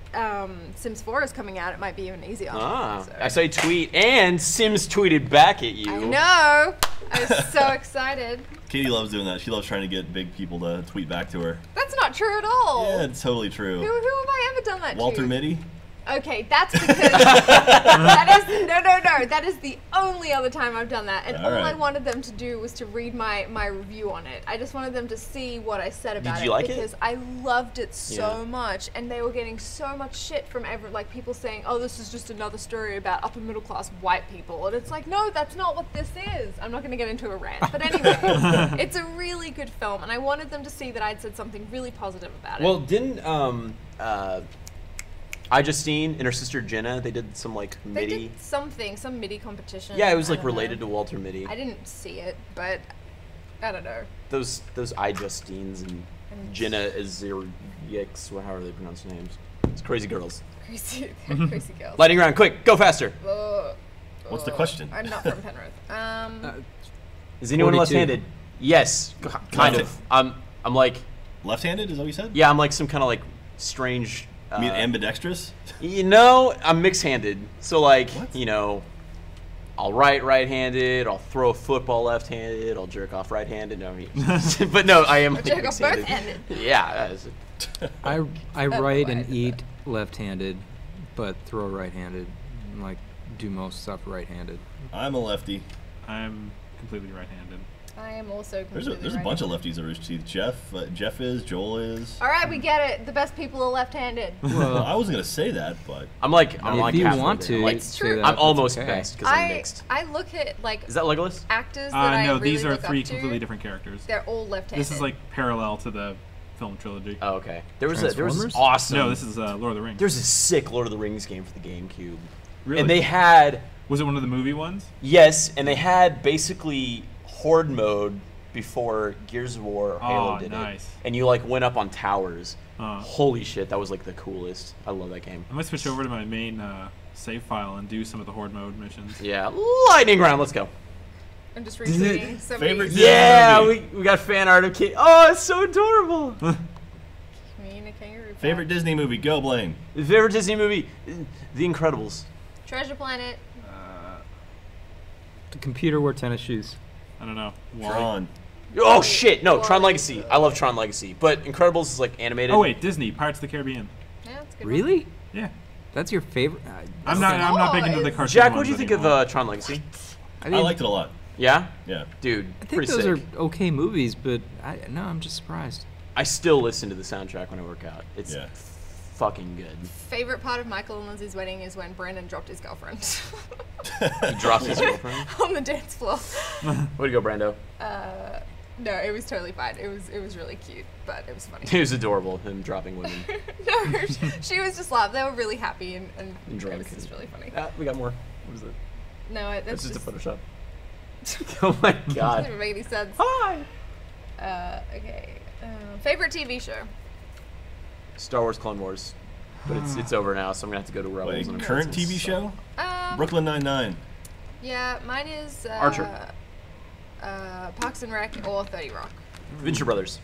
Sims 4 is coming out, it might be even easier. Ah, So- I saw you tweet, and Sims tweeted back at you. I know. I was so excited. Katie loves doing that. She loves trying to get big people to tweet back to her. That's not true at all. Yeah, it's totally Who true. have I ever done that Walter to? Mitty. Okay, that's because that is no. That is the only other time I've done that, and all I Alright. wanted them to do was to read my review on it. I just wanted them to see what I said about you like it? because I loved it so Yeah. much, and they were getting so much shit from like people saying, "Oh, this is just another story about upper middle class white people," and it's like, no, that's not what this is. I'm not going to get into a rant, but anyway, it's a really good film, and I wanted them to see that I'd said something really positive about it. Well, didn't Justine and her sister Jenna, they did some like they MIDI. did something, some MIDI competition. Yeah, it was I like don't know. related to Walter Mitty. I didn't see it, but I don't know. Those Justines and Jenna Aziriaks, however they pronounce their names. It's crazy girls. Crazy, crazy girls. Lightning round, quick, go faster. What's the question? I'm not from Penrith. Is anyone 42. left-handed? Yes, kind of. I'm like, Left-handed is that what you said? yeah, I'm like some kind of like strange. You mean ambidextrous? You know, I'm mixed-handed. So like, What? you know, I'll write right-handed. I'll throw a football left-handed. I'll jerk off right-handed. No, but no, I am like, Jerk off mixed-handed. both-handed. Yeah. I That's write why I and did eat left-handed, but throw right-handed. And, like, do most stuff right-handed. I'm a lefty. I'm completely right-handed. I am also There's completely a bunch of right. lefties at Rooster Teeth. Jeff is. Joel is. All right, we get it. The best people are left-handed. Well, I wasn't gonna say that, but I'm like if halfway you there. want I'm to, like, It's say true. that, I'm that's almost okay. best because I'm mixed. I look at like Is that Legolas? actors that I No, really these are look three up to. completely different characters. They're all left-handed. This is like parallel to the film trilogy. Oh, okay. There was this Transformers? awesome. No, this is Lord of the Rings. There's a sick Lord of the Rings game for the GameCube. Really? And they had Was it one of the movie ones? yes, and they had basically Horde mode before Gears of War or Halo Oh, did nice. it. And you like went up on towers. Uh. Holy shit, that was like the coolest. I love that game. I might switch over to my main save file and do some of the Horde mode missions. Yeah, lightning round. Let's go. I'm just retweeting somebody's Favorite- Yeah, movie. we got fan art of Kid. Oh, it's so adorable. Mean a kangaroo. favorite Disney movie? Go, Blaine. Favorite Disney movie? The Incredibles. Treasure Planet. The computer wore tennis shoes. I don't know. Wall-E. Tron. Oh shit! No, Tron Wall-E. Legacy. I love Tron Legacy, but Incredibles is like animated. Oh wait, Disney Pirates of the Caribbean. Yeah, that's a good. Really? Yeah. That's your favorite? I'm not big into the It's- cartoon Jack, what ones do you think of anymore. Tron Legacy? I I liked it a lot. Yeah, Yeah. dude, I think pretty those sick. are okay movies, but I'm just surprised. I still listen to the soundtrack when I work out. It's Yeah. fucking good. Favorite part of Michael and Lindsay's wedding is when Brandon dropped his girlfriend He drops his girlfriend. on the dance floor. Way to go, Brando. No, it was totally fine. It was really cute, but it was funny. It was adorable, him dropping women. No, she was just laughing. They were really happy and And it drunk. was just really funny. Ah, we got more. What is it? No, That's that's just a just Photoshop. Oh my god. doesn't make any sense. Hi. Okay. Favorite TV show? Star Wars Clone Wars. But it's over now, so I'm going to have to go to Rebels. Wait, and current Impulses, TV so. show? Brooklyn Nine-Nine. Yeah, mine is Archer. Parks and Rec or 30 Rock. Venture Brothers.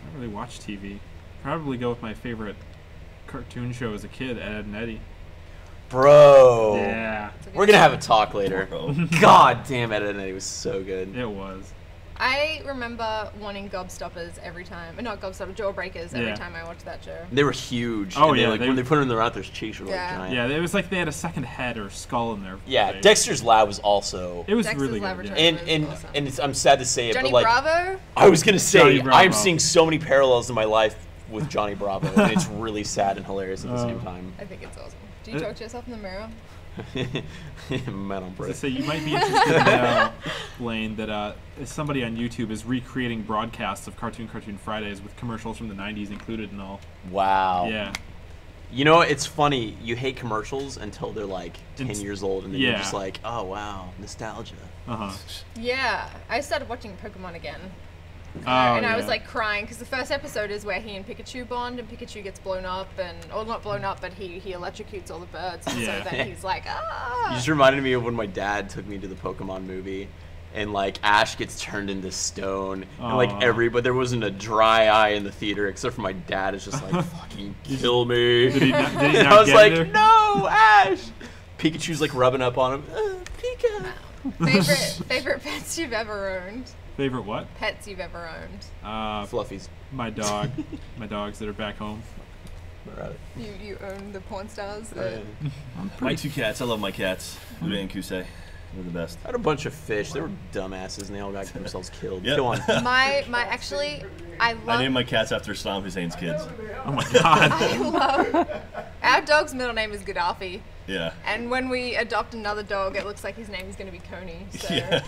I don't really watch TV. Probably go with my favorite cartoon show as a kid, Ed, Edd and Eddie. Bro. Yeah, We're going to have a talk later. Bro. God damn it, and it was so good. it was. I remember wanting Gobstoppers every time. Not Gobstoppers, Jawbreakers every Yeah. time I watched that show. They were huge. Oh, and they, yeah, like, they- when they put them in their mouth, their cheeks were like Yeah. giant. Yeah, it was like they had a second head or skull in their Yeah, face. Dexter's Lab was also... It was Dexter's really good. Laboratory. Yeah. And Awesome. I'm sad to say it, Johnny but like Bravo? I was gonna Johnny say, Bravo. I'm seeing so many parallels in my life with Johnny Bravo, and it's really sad and hilarious at the same time. I think it's awesome. Do you talk to yourself in the mirror? Man on To break. say you might be interested to know, Blaine, that somebody on YouTube is recreating broadcasts of Cartoon Fridays with commercials from the 90s included and all. Wow. Yeah. You know, it's funny. You hate commercials until they're like 10 It's- years old, and then you're yeah. just like, oh wow, nostalgia. Uh-huh. Yeah. I started watching Pokemon again. Oh, And I was yeah. like crying because the first episode is where he and Pikachu bond, and Pikachu gets blown up, or not blown up, but he electrocutes all the birds. And Yeah. So then he's like, ah. You just reminded me of when my dad took me to the Pokemon movie, and like Ash gets turned into stone, and like Aw. but there wasn't a dry eye in the theater except for my dad. Is just like fucking kill me. Did he not I was get like, there? no, Ash. Pikachu's like rubbing up on him. Pika. Favorite pets you've ever owned? Favorite what? Pets you've ever owned? Fluffies. My dog. My dogs that are back home. Right. You own the porn stars? My two cats. I love my cats. Uday and Kusei. They're the best. I had a bunch of fish. They were dumbasses, and they all got themselves killed. Yep. Go on. My actually, I love. I named my cats after Saddam Hussein's kids. Oh my god. I love. Our dog's middle name is Gaddafi, Yeah. and when we adopt another dog, it looks like his name is going to be Coney. So. Yeah.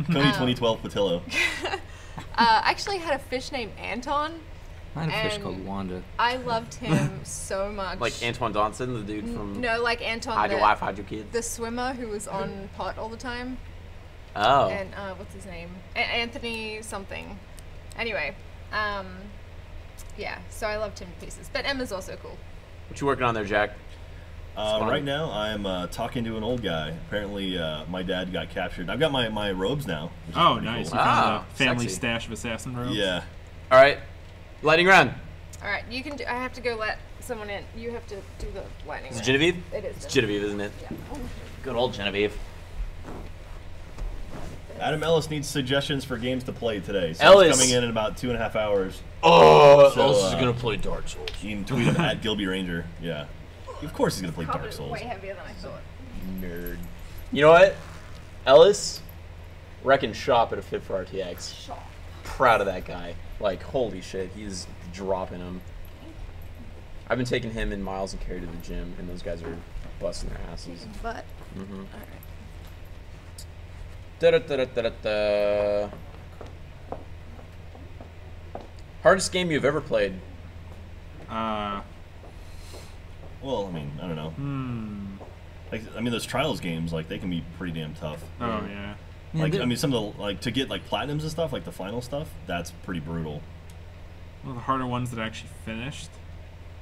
Coney 2012 Patillo. I actually had a fish named Anton. I had a fish And- called Wanda. I loved him so much. Like Antoine Dodson, the dude from No, like Anton, Hide Your Wife, Hide Your Kids. the swimmer who was on pot all the time. Oh. And what's his name? Anthony something. Anyway, yeah. So I loved him to pieces. But Emma's also cool. What you working on there, Jack? Right now, I'm talking to an old guy. Apparently, my dad got captured. I've got my robes now. which is Oh, pretty nice. cool. You Ah, found a family sexy. stash of assassin robes. Yeah. All right. Lightning round. All right, you can. I have to go let someone in. You have to do the lightning. Is it round. Genevieve? It is. It's Genevieve, isn't it? Yeah. Good old Genevieve. Adam Ellis needs suggestions for games to play today. So Ellis. he's coming in about 2.5 hours. Oh, So, Ellis is uh, gonna play Dark Souls. You can tweet him at Gilby Ranger. Yeah. Of course he's going to play Probably Dark Souls. way heavier than I thought. Nerd. You know what? Ellis, wrecking shop at a Fit for RTX. Shot. Proud of that guy. Like, holy shit, he's dropping them. I've been taking him and Miles and Carrie to the gym, and those guys are busting their asses. But. Mm-hmm. All right. Da-da-da-da-da-da. Hardest game you've ever played? Well, I mean, I don't know. Like, I mean, those Trials games, like, they can be pretty damn tough. Oh, yeah. Yeah, Like, they're- I mean, some of the, like, to get, like, platinums and stuff, like the final stuff, that's pretty brutal. One of the harder ones that I actually finished.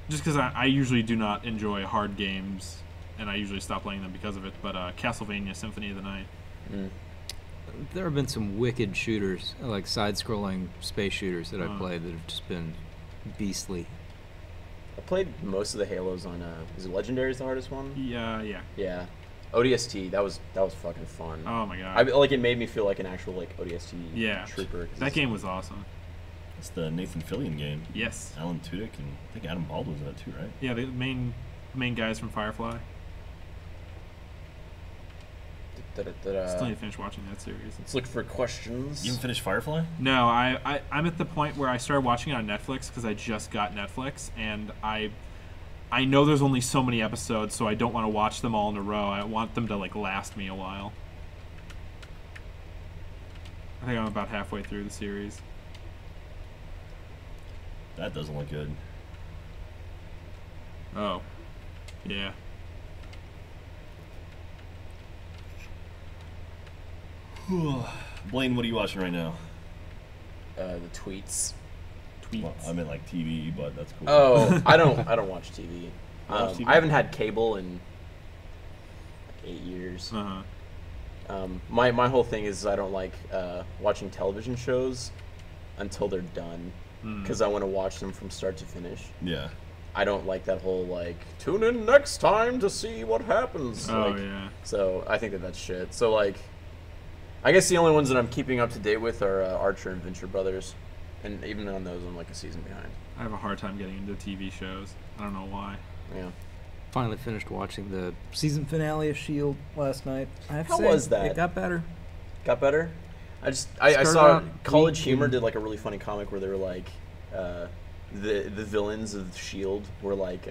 Just because I usually do not enjoy hard games, and I usually stop playing them because of it, but Castlevania Symphony of the Night. There have been some wicked shooters, like side-scrolling space shooters that I've Oh. played that have just been beastly. I played most of the Halos on, is it Legendary is the hardest one? Yeah. Yeah. ODST, that was fucking fun. Oh my god. Like, it made me feel like an actual, like, ODST Yeah. trooper. 'cause That it's- game was awesome. It's the Nathan Fillion game. Yes. Alan Tudyk and I think Adam Baldwin's in it too, right? Yeah, the main guys from Firefly. Da-da-da-da. Still need to finish watching that series. Let's look for questions. You haven't finished Firefly? No, I'm at the point where I started watching it on Netflix because I just got Netflix, and I know there's only so many episodes, so I don't want to watch them all in a row. I want them to like last me a while. I think I'm about halfway through the series. That doesn't look good. Oh, yeah. Blaine, what are you watching right now? The tweets. tweets. Well, I meant like TV, but that's cool. Oh, I don't watch TV. Watch TV? I haven't had cable in like 8 years. Uh-huh. My whole thing is I don't like watching television shows until they're done because I want to watch them from start to finish. Yeah. I don't like that whole like tune in next time to see what happens. Oh like, yeah. So I think that's shit. So like, I guess the only ones that I'm keeping up to date with are Archer and Venture Brothers, and even on those I'm like a season behind. I have a hard time getting into TV shows. I don't know why. Yeah. Finally finished watching the season finale of S.H.I.E.L.D. last night. I have to How say, was that? It got better. Got better? I Started saw out College weak Humor and- did like a really funny comic where they were like the villains of S.H.I.E.L.D. were like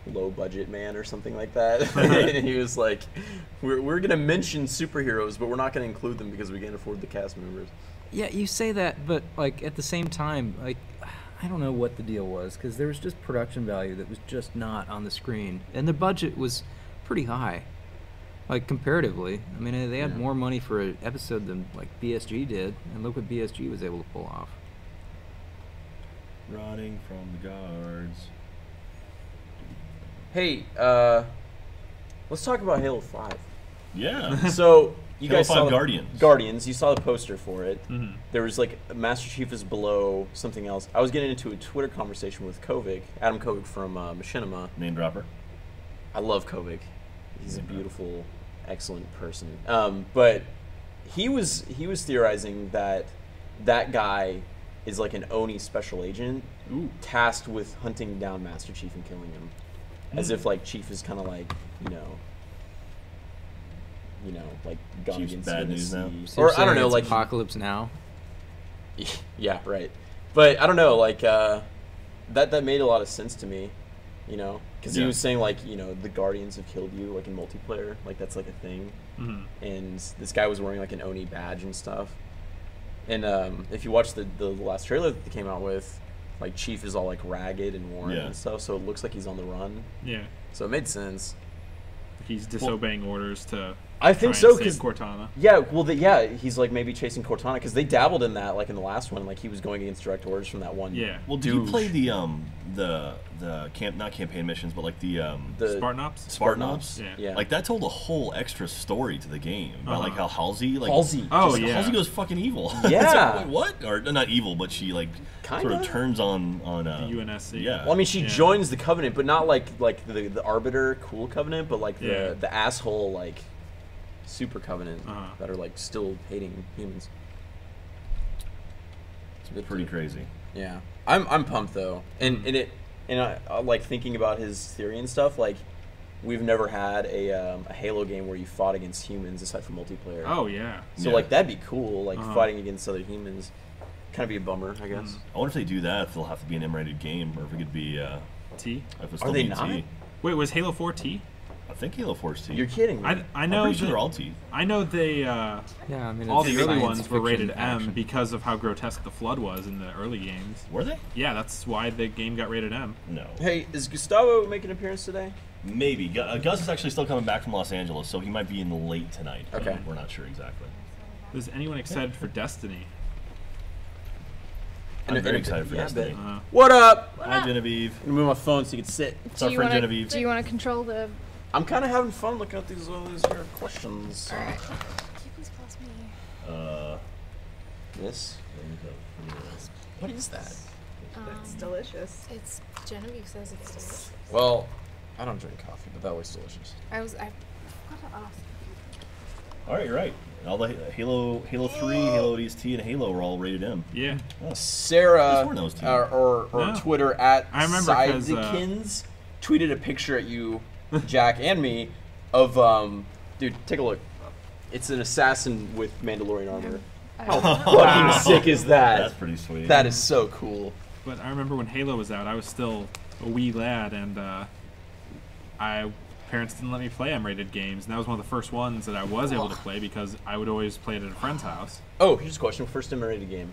low budget man or something like that. And he was like, we're gonna mention superheroes, but we're not gonna include them because we can't afford the cast members. Yeah, you say that, but like at the same time, like I don't know what the deal was because there was just production value that was just not on the screen, and the budget was pretty high, like comparatively. I mean, they had more money for an episode than like BSG did, and look what BSG was able to pull off. Running from the guards. Hey, let's talk about Halo 5. Yeah. So you Halo guys 5 saw the- Guardians. Guardians. You saw the poster for it. Mm-hmm. There was like Master Chief is below something else. I was getting into a Twitter conversation with Kovic, Adam Kovic from Machinima. Name dropper. I love Kovic. He's a beautiful, excellent person. But he was theorizing that guy is like an Oni special agent tasked with hunting down Master Chief and killing him, as if like Chief is kind of like like gone Chief's against bad the news now. sea. So you're Or I don't saying know, it's like Apocalypse Now. yeah, right. But I don't know, like that made a lot of sense to me, because he Yeah. was saying like the Guardians have killed you like in multiplayer, like that's like a thing, and this guy was wearing like an Oni badge and stuff. And if you watch the last trailer that they came out with, like Chief is all like ragged and worn Yeah. and stuff, so it looks like he's on the run. Yeah. So it made sense. He's disobeying orders to I think try so, and 'cause- save Cortana. Yeah, well, he's like maybe chasing Cortana because they dabbled in that like in the last one, like he was going against direct orders from that one. Yeah. Well, did you douche. play the not campaign missions, but like the Spartan Ops? Spartan Ops? Yeah. Yeah. Like that told a whole extra story to the game about like how Halsey Halsey. Oh, just- yeah. Halsey goes fucking evil. Yeah. It's like, wait, what? Or not evil, but she like sort Kinda. of turns on The UNSC. Yeah. Well, I mean, she Yeah. joins the Covenant, but not like the Arbiter cool Covenant, but like Yeah. the asshole like super Covenant Uh-huh. that are like still hating humans. It's pretty crazy. Yeah, I'm pumped though, and I like thinking about his theory and stuff. Like, we've never had a Halo game where you fought against humans aside from multiplayer. Oh, yeah. So Yeah. like that'd be cool, like Uh-huh. fighting against other humans. Kind of be a bummer, I guess. I wonder if they do that, if they'll have to be an M-rated game, or if it could be T? if it's Are still they be not? T. Wait, was Halo 4 T? I think Halo 4 is T. You're kidding me. I I'm know pretty sure that- they're all T. I know they Yeah, I mean, all it's the early science ones were fiction rated action. M because of how grotesque the flood was in the early games. Were they? Yeah, that's why the game got rated M. No. Hey, is Gustavo making an appearance today? Maybe. Gus is actually still coming back from Los Angeles, so he might be in late tonight. but Okay. We're not sure exactly. Is anyone excited for Destiny? I'm very excited for yeah, Destiny. but- What up? Hi, Genevieve. I'm gonna move my phone so you can sit. It's our friend Genevieve. Do you want to control the? I'm kind of having fun looking at these here questions. All right. Can you please pass me? This? What is that? It's delicious. It's Genevieve says it's delicious. Well, I don't drink coffee, but that was delicious. I forgot to ask. All right, you're right. All the Halo 3, Halo ODST, and Halo were all rated M. Yeah. Sarah Just one of those two. or No. Twitter at I remember 'cause, Sidekins tweeted a picture at you, Jack, and me of dude, take a look. It's an assassin with Mandalorian armor. How fucking sick is that? That's pretty sweet. That is so cool. But I remember when Halo was out, I was still a wee lad, and parents didn't let me play M-rated games, and that was one of the first ones that I was able to play because I would always play it at a friend's house. Oh, here's a question. First M-rated game.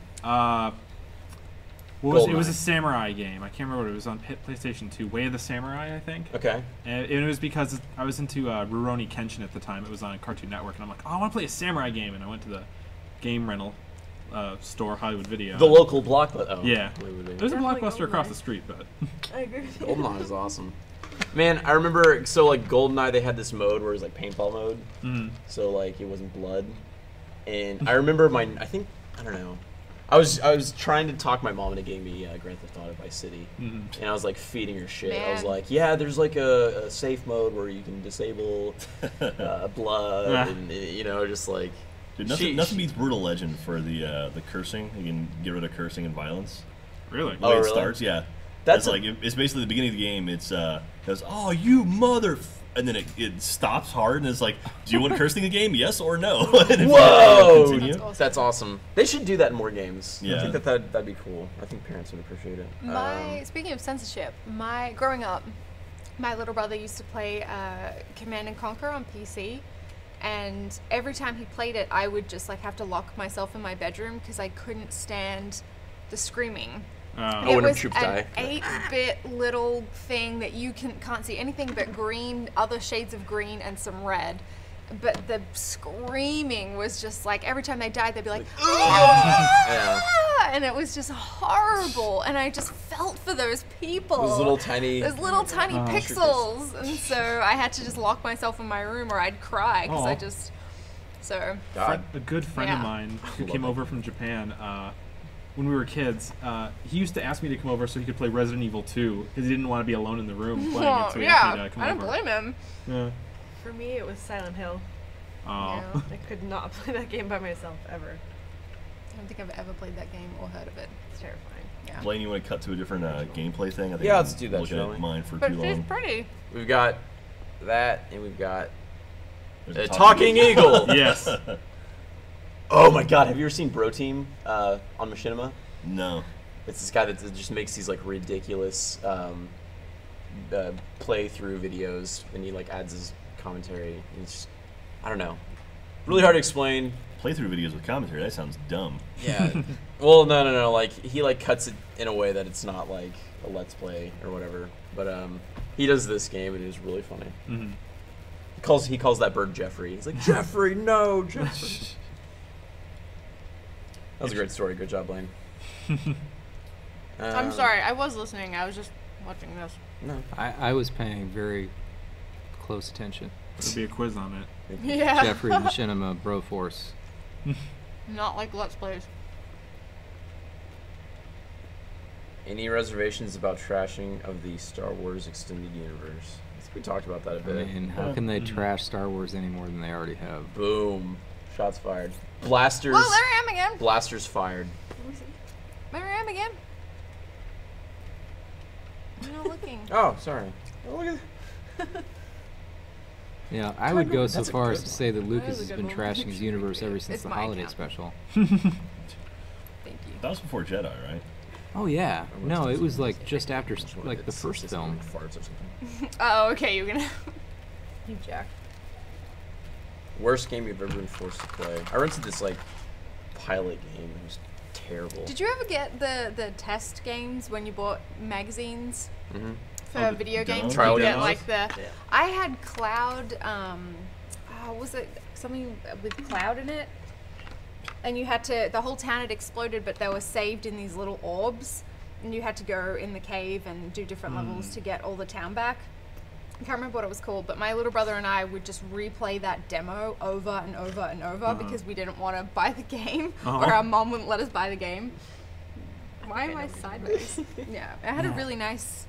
It was GoldenEye. a samurai game. I can't remember what it was on PlayStation 2. Way of the Samurai, I think. Okay. And it was because I was into Rurouni Kenshin at the time. It was on Cartoon Network, and I'm like, oh, I want to play a samurai game, and I went to the game rental store, Hollywood Video. The local Blockbuster. Oh, Yeah. Hollywood Video. There's a Definitely Blockbuster across Goldeneye. the street, but I agree with you. Goldeneye is awesome. Man, I remember, so like Goldeneye, they had this mode where it was like paintball mode. So like it wasn't blood. And I remember I don't know. I was trying to talk my mom into getting me Grand Theft Auto Vice City. And I was like feeding her shit. I was Man. like, yeah, there's like a safe mode where you can disable blood and, you know, just like. Dude, nothing beats Brutal Legend for the cursing. You can get rid of cursing and violence. really. The way it really? starts, yeah. That's That's it's basically the beginning of the game. It's goes, oh, you mother, and then it stops hard and it's like, do you want cursing in the game? Yes or no? And if you Whoa! continue. That's awesome. They should do that in more games. Yeah. I think that'd be cool. I think parents would appreciate it. Speaking of censorship, growing up, my little brother used to play Command and Conquer on PC, and every time he played it, I would just like have to lock myself in my bedroom because I couldn't stand the screaming. Oh, It when was troops an die. 8-bit little thing that you can't see anything but green, other shades of green, and some red. But the screaming was just like every time they died, they'd be like, Yeah. and it was just horrible. And I just felt for those people. Those little tiny. Those little tiny pixels. And so I had to just lock myself in my room or I'd cry because I Aw. just. So. God. A good friend of Yeah. mine who Love came it. over from Japan when we were kids, he used to ask me to come over so he could play Resident Evil 2 because he didn't want to be alone in the room playing it. So he asked me to come I don't over. blame him. Yeah. For me, it was Silent Hill. Oh. Yeah. I could not play that game by myself ever. I don't think I've ever played that game or heard of it. It's terrifying. Yeah. Blaine, you want to cut to a different gameplay thing? I think Yeah, I'm let's do that, looking shall at we? mine for But too she's long. pretty. We've got that, and we've got There's a talking eagle. Yes. Oh my God! Have you ever seen Bro Team on Machinima? No. It's this guy that just makes these like ridiculous playthrough videos, and he like adds his commentary. And it's just, I don't know, really hard to explain. Playthrough videos with commentary, that sounds dumb. Yeah. Well, no. Like he like cuts it in a way that it's not like a let's play or whatever. But he does this game, and it is really funny. Mm-hmm. He calls that bird Jeffrey. He's like, Jeffrey, no, Jeffrey. That was a great story. Good job, Blaine. I'm sorry. I was listening. I was just watching this. No. I was paying very close attention. There'll be a quiz on it. Yeah. Jeffrey Machinima Broforce. Not like Let's Plays. Any reservations about trashing of the Star Wars extended universe? I think we talked about that a I bit. mean, how can they trash Star Wars any more than they already have? Boom. Shots fired. Blasters. Well, there I am again. Blasters fired. There I am again. I'm not looking. Oh, sorry. Oh, look at Yeah, I would go so That's a far good as to say that That Lucas is a has good been one. trashing his universe ever since It's the my holiday account. special. Thank you. That was before Jedi, right? Oh yeah, no, it was like just after like the first film. Farts or something. Oh, okay. You're gonna. You jack. Worst game you've ever been forced to play. I rented this like pilot game. It was terrible. Did you ever get the test games when you bought magazines Mm-hmm. for Oh, the video demos? games? Trial You get demos? like the. I had Cloud. Was it something with Cloud in it? And you had to. The whole town had exploded, but they were saved in these little orbs, and you had to go in the cave and do different levels to get all the town back. I can't remember what it was called, but my little brother and I would just replay that demo over and over and over because we didn't want to buy the game, or our mom wouldn't let us buy the game. Why am I sideways? Yeah, it had a really nice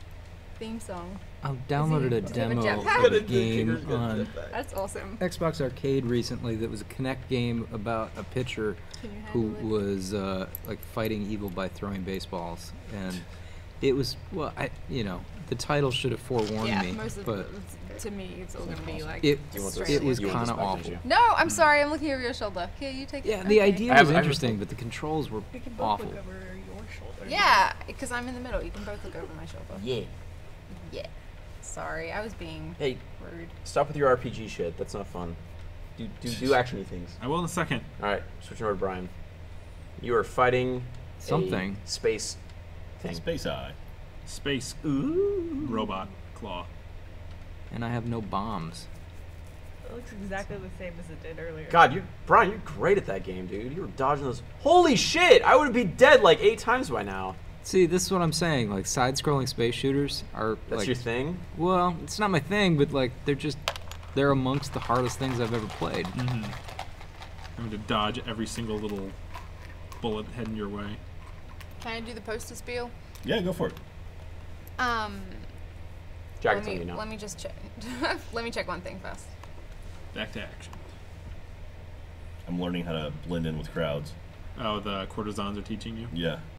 theme song. I downloaded a Do you have a demo jetpack? of a game on That's awesome. Xbox Arcade recently that was a Kinect game about a pitcher Can you who handle it? was like fighting evil by throwing baseballs, and it was the title should have forewarned Yeah, me, most of but to me, it's all gonna be like. it You want straight this? it was You want kind of this back, awful. don't you? No, I'm sorry. I'm looking over your shoulder. Here, you take it. Yeah, the Okay. idea I have- was I have- interesting, but the controls were We can both awful. look over your shoulder. Yeah, because I'm in the middle. You can both look over my shoulder. Yeah. Yeah. Sorry, I was being Hey, rude. stop with your RPG shit. That's not fun. Do actiony things. I will in a second. All right, switching over to Brian. You are fighting Something. a space thing. Space Eye. Space robot claw. And I have no bombs. It looks exactly the same as it did earlier. God, Brian, you're great at that game, dude. You were dodging those. Holy shit! I would be dead like 8 times by now. See, this is what I'm saying. Like, side-scrolling space shooters are That's like, your thing? well, it's not my thing, but like they're amongst the hardest things I've ever played. Mm-hmm. Having to dodge every single little bullet heading your way. Can I do the poster spiel? Yeah, go for it. Jacket's on you now. Let me just check. Let me check one thing first. Back to action. I'm learning how to blend in with crowds. Oh, the courtesans are teaching you? Yeah.